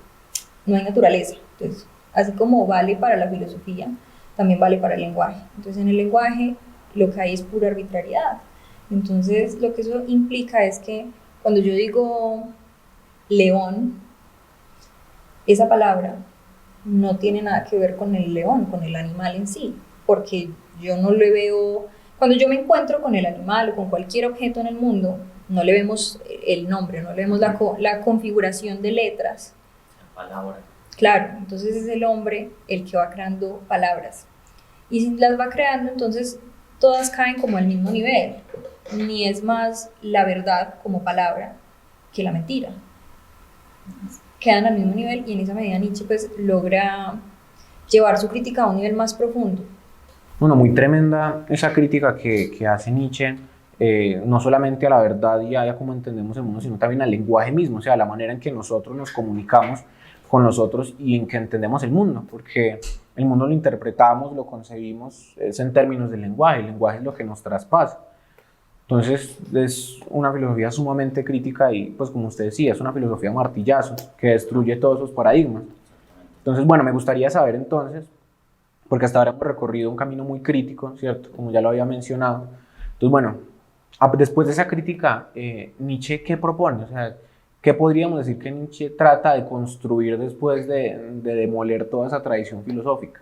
no hay naturaleza. Entonces, así como vale para la filosofía, también vale para el lenguaje. Entonces, en el lenguaje lo que hay es pura arbitrariedad. Entonces, lo que eso implica es que cuando yo digo león, esa palabra no tiene nada que ver con el león, con el animal en sí, porque yo no le veo, cuando yo me encuentro con el animal o con cualquier objeto en el mundo, no le vemos el nombre, no le vemos la configuración de letras. La palabra. Claro, entonces es el hombre el que va creando palabras. Y si las va creando, entonces todas caen como al mismo nivel. Ni es más la verdad como palabra que la mentira. Quedan al mismo nivel, y en esa medida Nietzsche pues logra llevar su crítica a un nivel más profundo. Bueno, muy tremenda esa crítica que hace Nietzsche, no solamente a la verdad y a cómo entendemos el mundo, sino también al lenguaje mismo, o sea, la manera en que nosotros nos comunicamos con los otros y en que entendemos el mundo, porque el mundo lo interpretamos, lo concebimos, es en términos del lenguaje, el lenguaje es lo que nos traspasa. Entonces es una filosofía sumamente crítica y, pues como usted decía, es una filosofía martillazo que destruye todos esos paradigmas. Entonces, bueno, me gustaría saber entonces, porque hasta ahora hemos recorrido un camino muy crítico, ¿cierto? Como ya lo había mencionado. Entonces, bueno, después de esa crítica, Nietzsche, ¿qué propone? O sea, ¿qué podríamos decir que Nietzsche trata de construir después de demoler toda esa tradición filosófica?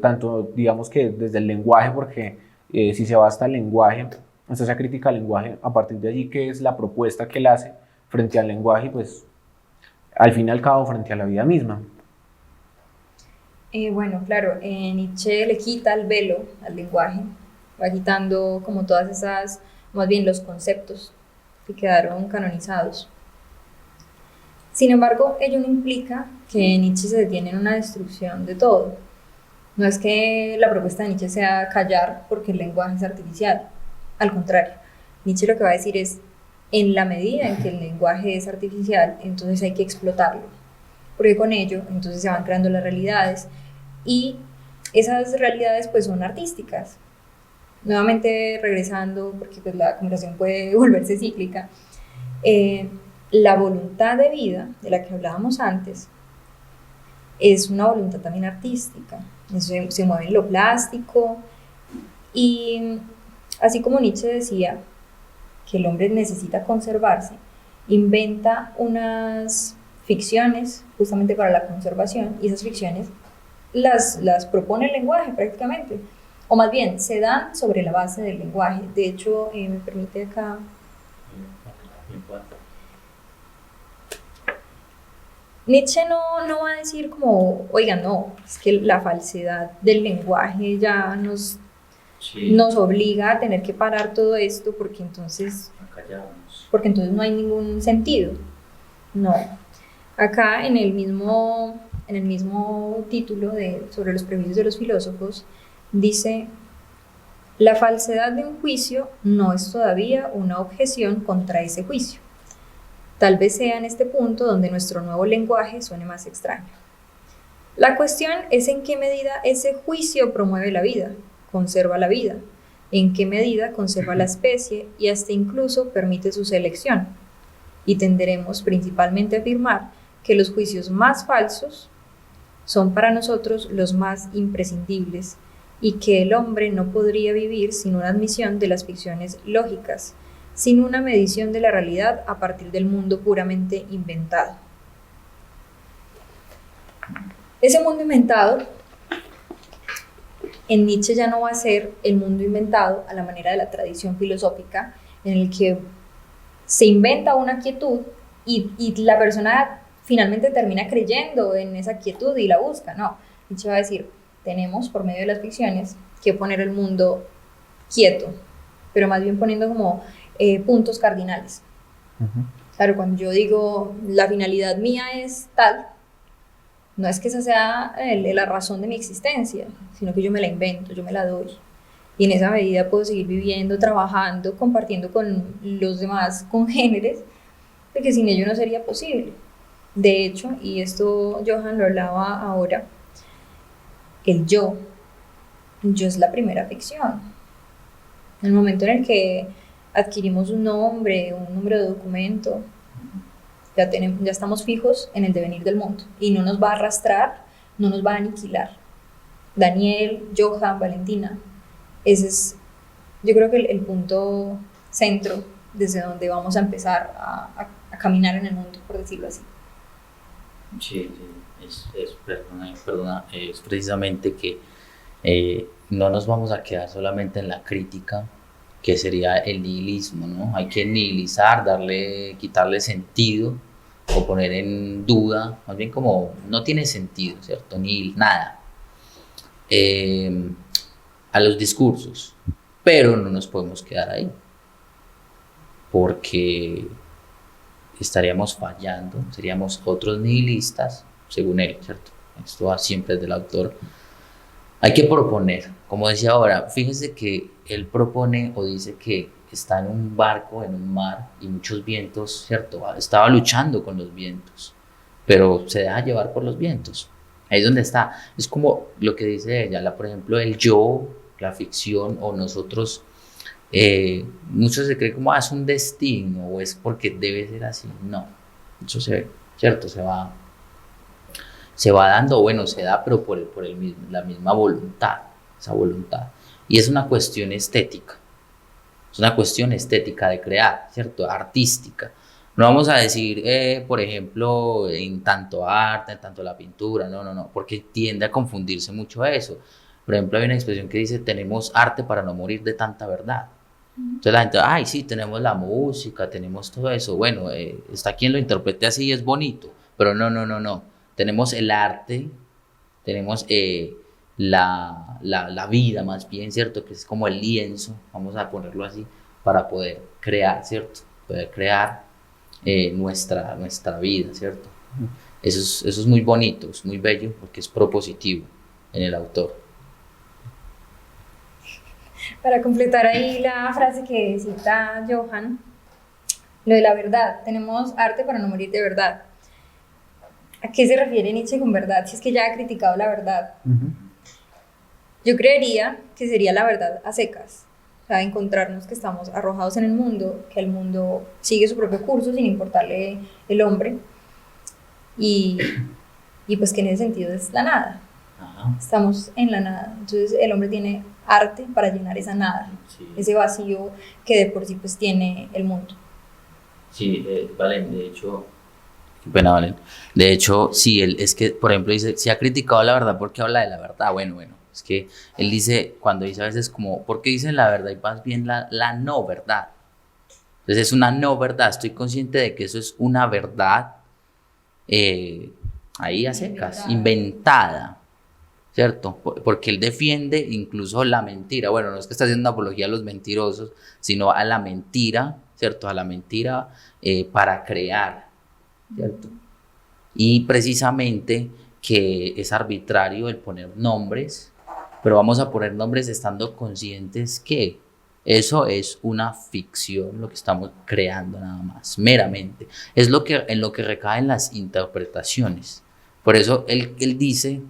Tanto, digamos que desde el lenguaje, porque si se va hasta el lenguaje, hasta esa crítica al lenguaje, a partir de allí, ¿qué es la propuesta que él hace frente al lenguaje? Pues, al fin y al cabo, frente a la vida misma. Bueno, claro, Nietzsche le quita el velo al lenguaje, va quitando como todas esas, más bien los conceptos que quedaron canonizados. Sin embargo, ello no implica que Nietzsche se detiene en una destrucción de todo. No es que la propuesta de Nietzsche sea callar porque el lenguaje es artificial. Al contrario, Nietzsche lo que va a decir es, en la medida en que el lenguaje es artificial, entonces hay que explotarlo. Porque con ello, entonces se van creando las realidades, y esas realidades pues son artísticas. Nuevamente regresando, porque pues la conversación puede volverse cíclica, la voluntad de vida de la que hablábamos antes es una voluntad también artística. Se mueve en lo plástico, y así como Nietzsche decía que el hombre necesita conservarse, inventa unas ficciones justamente para la conservación, y esas ficciones las propone el lenguaje prácticamente, o más bien se dan sobre la base del lenguaje. De hecho, me permite acá. Nietzsche no va a decir como, oiga, no, es que la falsedad del lenguaje ya nos obliga a tener que parar todo esto porque entonces no hay ningún sentido. No. Acá en el mismo título sobre los prejuicios de los filósofos, dice, La falsedad de un juicio no es todavía una objeción contra ese juicio. Tal vez sea en este punto donde nuestro nuevo lenguaje suene más extraño. La cuestión es en qué medida ese juicio promueve la vida, conserva la vida, en qué medida conserva la especie y hasta incluso permite su selección. Y tenderemos principalmente a afirmar que los juicios más falsos son para nosotros los más imprescindibles y que el hombre no podría vivir sin una admisión de las ficciones lógicas, sin una medición de la realidad a partir del mundo puramente inventado. Ese mundo inventado en Nietzsche ya no va a ser el mundo inventado a la manera de la tradición filosófica, en el que se inventa una quietud y la persona finalmente termina creyendo en esa quietud y la busca. No, Nietzsche va a decir, tenemos por medio de las ficciones que poner el mundo quieto, pero más bien poniendo como puntos cardinales. Claro, cuando yo digo la finalidad mía es tal, no es que esa sea la razón de mi existencia, sino que yo me la invento, yo me la doy. Y en esa medida puedo seguir viviendo, trabajando, compartiendo con los demás congéneres, porque sin ello no sería posible. De hecho, y esto Johan lo hablaba ahora, el yo es la primera ficción. En el momento en el que adquirimos un número de documento, ya estamos fijos en el devenir del mundo y no nos va a arrastrar, no nos va a aniquilar. Daniel, Johan, Valentina, ese es, yo creo que el punto centro desde donde vamos a empezar a caminar en el mundo, por decirlo así. Sí, es precisamente que no nos vamos a quedar solamente en la crítica, que sería el nihilismo, ¿no? Hay que nihilizar, quitarle sentido o poner en duda, más bien como no tiene sentido, ¿cierto? Ni nada. A los discursos, pero no nos podemos quedar ahí, porque estaríamos fallando, seríamos otros nihilistas, según él, ¿cierto? Esto va siempre del autor. Hay que proponer, como decía ahora, fíjese que él propone o dice que está en un barco, en un mar, y muchos vientos, ¿cierto? Estaba luchando con los vientos, pero se deja llevar por los vientos. Ahí es donde está. Es como lo que dice ella, por ejemplo, el yo, la ficción o nosotros, muchos se creen como, es un destino o es porque debe ser así. No, eso ¿cierto? Se va dando, bueno, se da, pero por la misma voluntad, esa voluntad. Y es una cuestión estética, de crear, ¿cierto? Artística. No vamos a decir, por ejemplo, en tanto arte, en tanto la pintura, no, porque tiende a confundirse mucho eso. Por ejemplo, hay una expresión que dice, tenemos arte para no morir de tanta verdad. Entonces la gente, ay, sí, tenemos la música, tenemos todo eso. Bueno, está quien lo interprete así y es bonito, pero no. Tenemos el arte, tenemos la vida más bien, ¿cierto? Que es como el lienzo, vamos a ponerlo así, para poder crear, ¿cierto? Poder crear nuestra vida, ¿cierto? Eso es muy bonito, es muy bello, porque es propositivo en el autor. Para completar ahí la frase que cita Johan, lo de la verdad, tenemos arte para no morir de verdad. ¿A qué se refiere Nietzsche con verdad? Si es que ya ha criticado la verdad. Yo creería que sería la verdad a secas. O sea, encontrarnos que estamos arrojados en el mundo, que el mundo sigue su propio curso sin importarle el hombre. Y pues que en ese sentido es la nada. Ajá. Estamos en la nada. Entonces el hombre tiene arte para llenar esa nada, sí. Ese vacío que de por sí pues tiene el mundo. Sí, Valen, de hecho... Qué pena, Valen. De hecho, sí, él es que, por ejemplo, dice, si ha criticado la verdad, ¿por qué habla de la verdad? Bueno, es que él dice, cuando dice a veces como, ¿por qué dicen la verdad y más bien la no verdad? Entonces es una no verdad, estoy consciente de que eso es una verdad ahí a secas, inventada, ¿cierto? Porque él defiende incluso la mentira. Bueno, no es que está haciendo una apología a los mentirosos, sino a la mentira, ¿cierto? A la mentira para crear, ¿cierto? Y precisamente que es arbitrario el poner nombres pero vamos a poner nombres estando conscientes que eso es una ficción, lo que estamos creando nada más, meramente. Es en lo que recaen las interpretaciones. Por eso él dice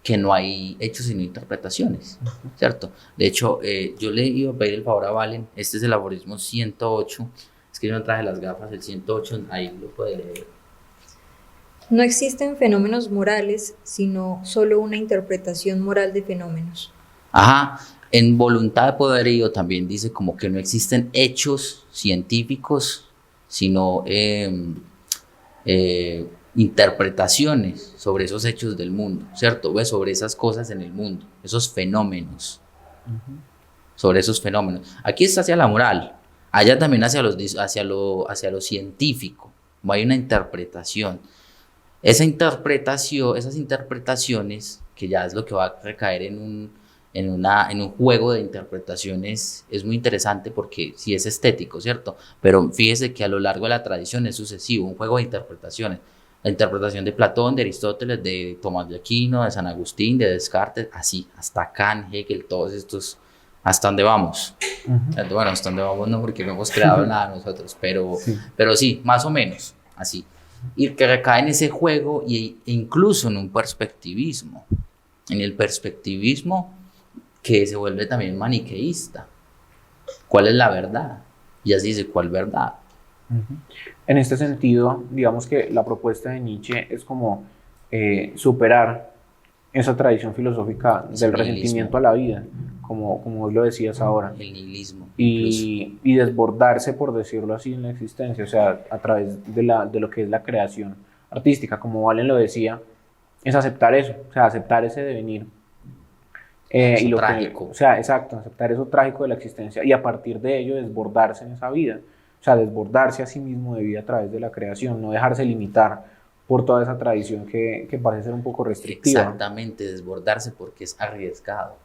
que no hay hechos sino interpretaciones, ¿cierto? De hecho, yo le iba a pedir el favor a Valen, este es el aforismo 108, es que yo no traje las gafas, el 108, ahí lo puede leer. No existen fenómenos morales, sino solo una interpretación moral de fenómenos. Ajá, en Voluntad de Poderío también dice como que no existen hechos científicos, sino interpretaciones sobre esos hechos del mundo, ¿cierto? ¿Ves? Sobre esas cosas en el mundo, esos fenómenos, sobre esos fenómenos. Aquí está hacia la moral, allá también hacia lo científico, hay una interpretación. Esas interpretaciones, que ya es lo que va a recaer en un juego de interpretaciones, es muy interesante porque sí es estético, ¿cierto? Pero fíjese que a lo largo de la tradición es sucesivo, un juego de interpretaciones. La interpretación de Platón, de Aristóteles, de Tomás de Aquino, de San Agustín, de Descartes, así, hasta Kant, Hegel, todos estos, ¿hasta dónde vamos? Bueno, hasta dónde vamos no, porque no hemos creado nada nosotros, pero sí, más o menos, así. Y que recae en ese juego e incluso en un perspectivismo. En el perspectivismo que se vuelve también maniqueísta. ¿Cuál es la verdad? Y así dice, ¿cuál verdad? En este sentido, digamos que la propuesta de Nietzsche es como superar esa tradición filosófica del resentimiento a la vida, como vos lo decías ahora. El nihilismo. Y desbordarse, por decirlo así, en la existencia, o sea, a través de lo que es la creación artística, como Valen lo decía, es aceptar eso, o sea, aceptar ese devenir. Eso trágico. O sea, exacto, aceptar eso trágico de la existencia y a partir de ello desbordarse en esa vida, o sea, desbordarse a sí mismo de vida a través de la creación, no dejarse limitar por toda esa tradición que parece ser un poco restrictiva. Exactamente, desbordarse porque es arriesgado.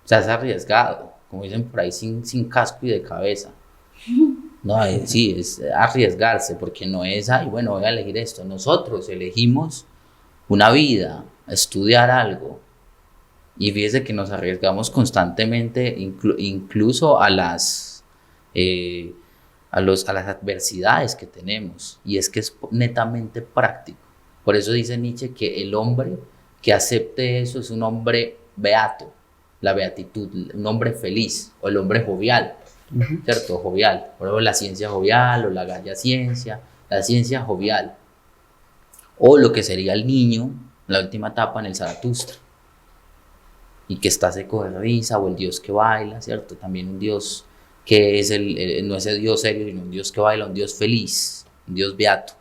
O sea, es arriesgado, como dicen por ahí, sin casco y de cabeza. No, sí, es arriesgarse porque no es, ay, bueno, voy a elegir esto. Nosotros elegimos una vida, estudiar algo. Y fíjese que nos arriesgamos constantemente, incluso a las adversidades que tenemos. Y es que es netamente práctico. Por eso dice Nietzsche que el hombre que acepte eso es un hombre beato, la beatitud, un hombre feliz, o el hombre jovial, ¿cierto? Jovial. Por ejemplo, la ciencia jovial o la galla ciencia, la ciencia jovial. O lo que sería el niño, la última etapa en el Zaratustra. Y que está seco de risa, o el Dios que baila, ¿cierto? También un Dios que es no es el Dios serio, sino un Dios que baila, un Dios feliz, un Dios beato.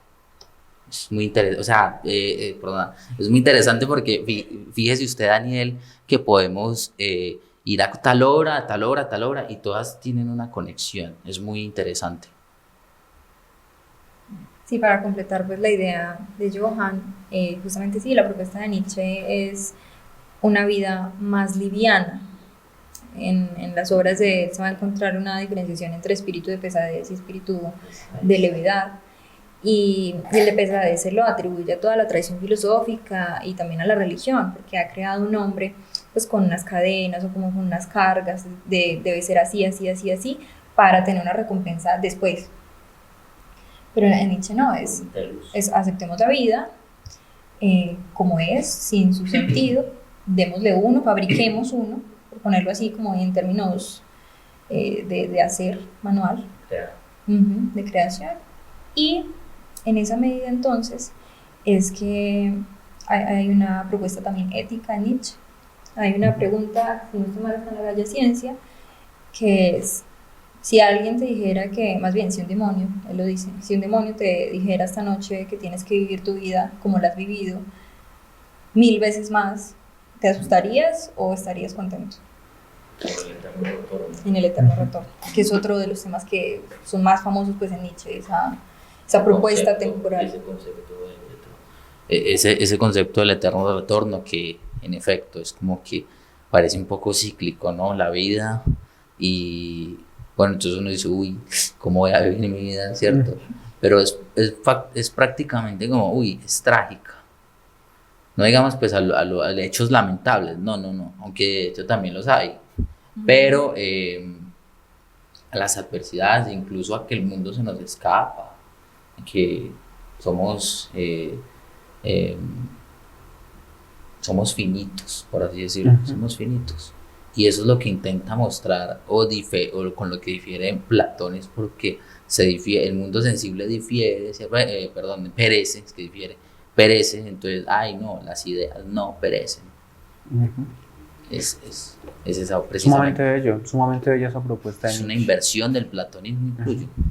Es muy interesante, o sea, es muy interesante porque fíjese usted, Daniel, que podemos ir a tal hora, a tal hora, a tal hora, y todas tienen una conexión. Es muy interesante. Sí, para completar pues la idea de Johann, justamente sí, la propuesta de Nietzsche es una vida más liviana. En las obras de él se va a encontrar una diferenciación entre espíritu de pesadez y espíritu de levedad. Y el de pesadez se lo atribuye a toda la tradición filosófica y también a la religión, porque ha creado un hombre pues con unas cadenas o como con unas cargas debe ser así, así, así, así, para tener una recompensa después. Pero en Nietzsche no, es aceptemos la vida como es, sin su sentido, démosle uno, fabriquemos uno, por ponerlo así como en términos de hacer manual, de creación. Y en esa medida entonces es que hay una propuesta también ética en Nietzsche. Hay una pregunta, si no estoy mal, está en la Galla Ciencia, que es, si alguien te dijera que, más bien, si un demonio, él lo dice, si un demonio te dijera esta noche que tienes que vivir tu vida como la has vivido 1000 veces más, ¿te asustarías o estarías contento? En el eterno retorno, que es otro de los temas que son más famosos pues en Nietzsche, esa propuesta temporal. Ese concepto del eterno retorno que en efecto es como que parece un poco cíclico, ¿no? La vida y bueno, entonces uno dice, uy, ¿cómo voy a vivir mi vida, cierto? Pero es prácticamente como, uy, es trágica. no digamos pues a hechos lamentables, no, aunque de hecho también los hay, pero a las adversidades, incluso a que el mundo se nos escapa, a que somos, somos finitos, por así decirlo, somos finitos. Y eso es lo que intenta mostrar, o con lo que difiere Platón, es porque el mundo sensible perece, es que perece, entonces, ay no, las ideas no perecen. Es esa precisamente. Sumamente bella esa propuesta. Es una inversión del platonismo,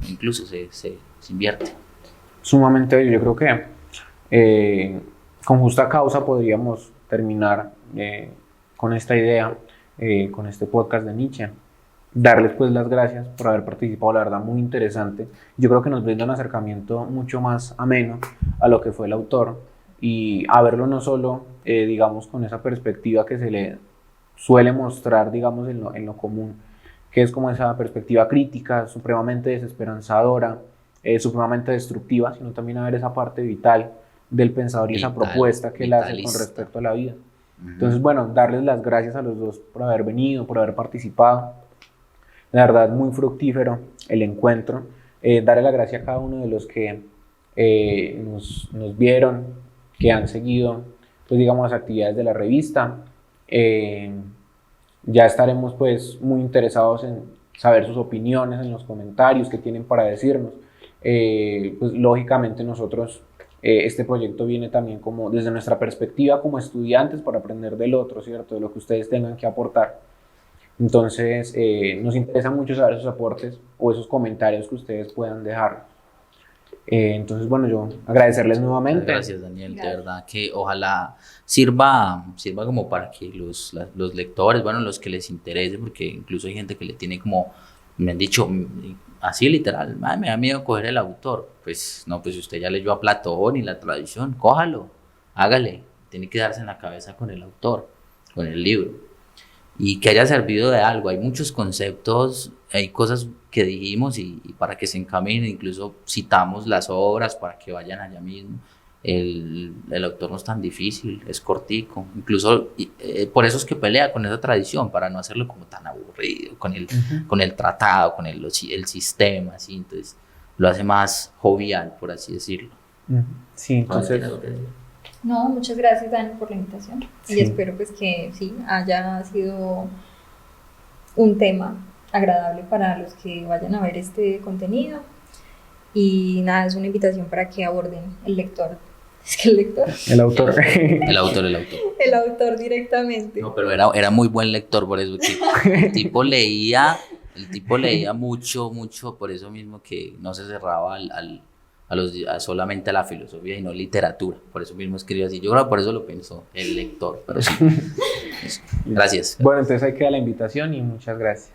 incluso se invierte. Sumamente bello. Yo creo que con justa causa podríamos terminar con esta idea, con este podcast de Nietzsche. Darles pues las gracias por haber participado, la verdad muy interesante. Yo creo que nos brinda un acercamiento mucho más ameno a lo que fue el autor y a verlo no solo, digamos, con esa perspectiva que se le suele mostrar, digamos, en lo común, que es como esa perspectiva crítica, supremamente desesperanzadora, supremamente destructiva, sino también a ver esa parte vital del pensador y esa propuesta que él hace con respecto a la vida. Entonces, bueno, darles las gracias a los dos por haber venido, por haber participado. La verdad, muy fructífero el encuentro. Darle la gracia a cada uno de los que nos vieron, que han seguido, pues digamos, las actividades de la revista. Ya estaremos pues muy interesados en saber sus opiniones en los comentarios, qué tienen para decirnos. Pues lógicamente nosotros, este proyecto viene también como desde nuestra perspectiva como estudiantes para aprender del otro, ¿cierto? De lo que ustedes tengan que aportar. Entonces, nos interesa mucho saber esos aportes o esos comentarios que ustedes puedan dejar. Entonces, bueno, yo agradecerles nuevamente. Gracias, Daniel, de verdad que ojalá sirva como para que los lectores, bueno, los que les interese, porque incluso hay gente que le tiene como, me han dicho así literal, me da miedo coger el autor. Pues no, pues si usted ya leyó a Platón y la tradición, cójalo, hágale, tiene que darse en la cabeza con el autor, con el libro. Y que haya servido de algo. Hay muchos conceptos, hay cosas que dijimos y para que se encaminen, incluso citamos las obras para que vayan allá mismo. El autor no es tan difícil, es cortico, incluso por eso es que pelea con esa tradición, para no hacerlo como tan aburrido, con el tratado, con el sistema, así, entonces lo hace más jovial, por así decirlo. Sí, entonces... No, muchas gracias, Dani, por la invitación. Sí. Y espero pues que sí haya sido un tema agradable para los que vayan a ver este contenido. Y nada, es una invitación para que aborden el lector. Es que el lector. El autor. El autor. El autor directamente. No, pero era muy buen lector, por eso. El tipo leía mucho, por eso mismo que no se cerraba solamente a la filosofía y no literatura. Por eso mismo escribió así. Yo creo que por eso lo pensó el lector, pero sí. Gracias. Bueno, entonces ahí queda la invitación y muchas gracias.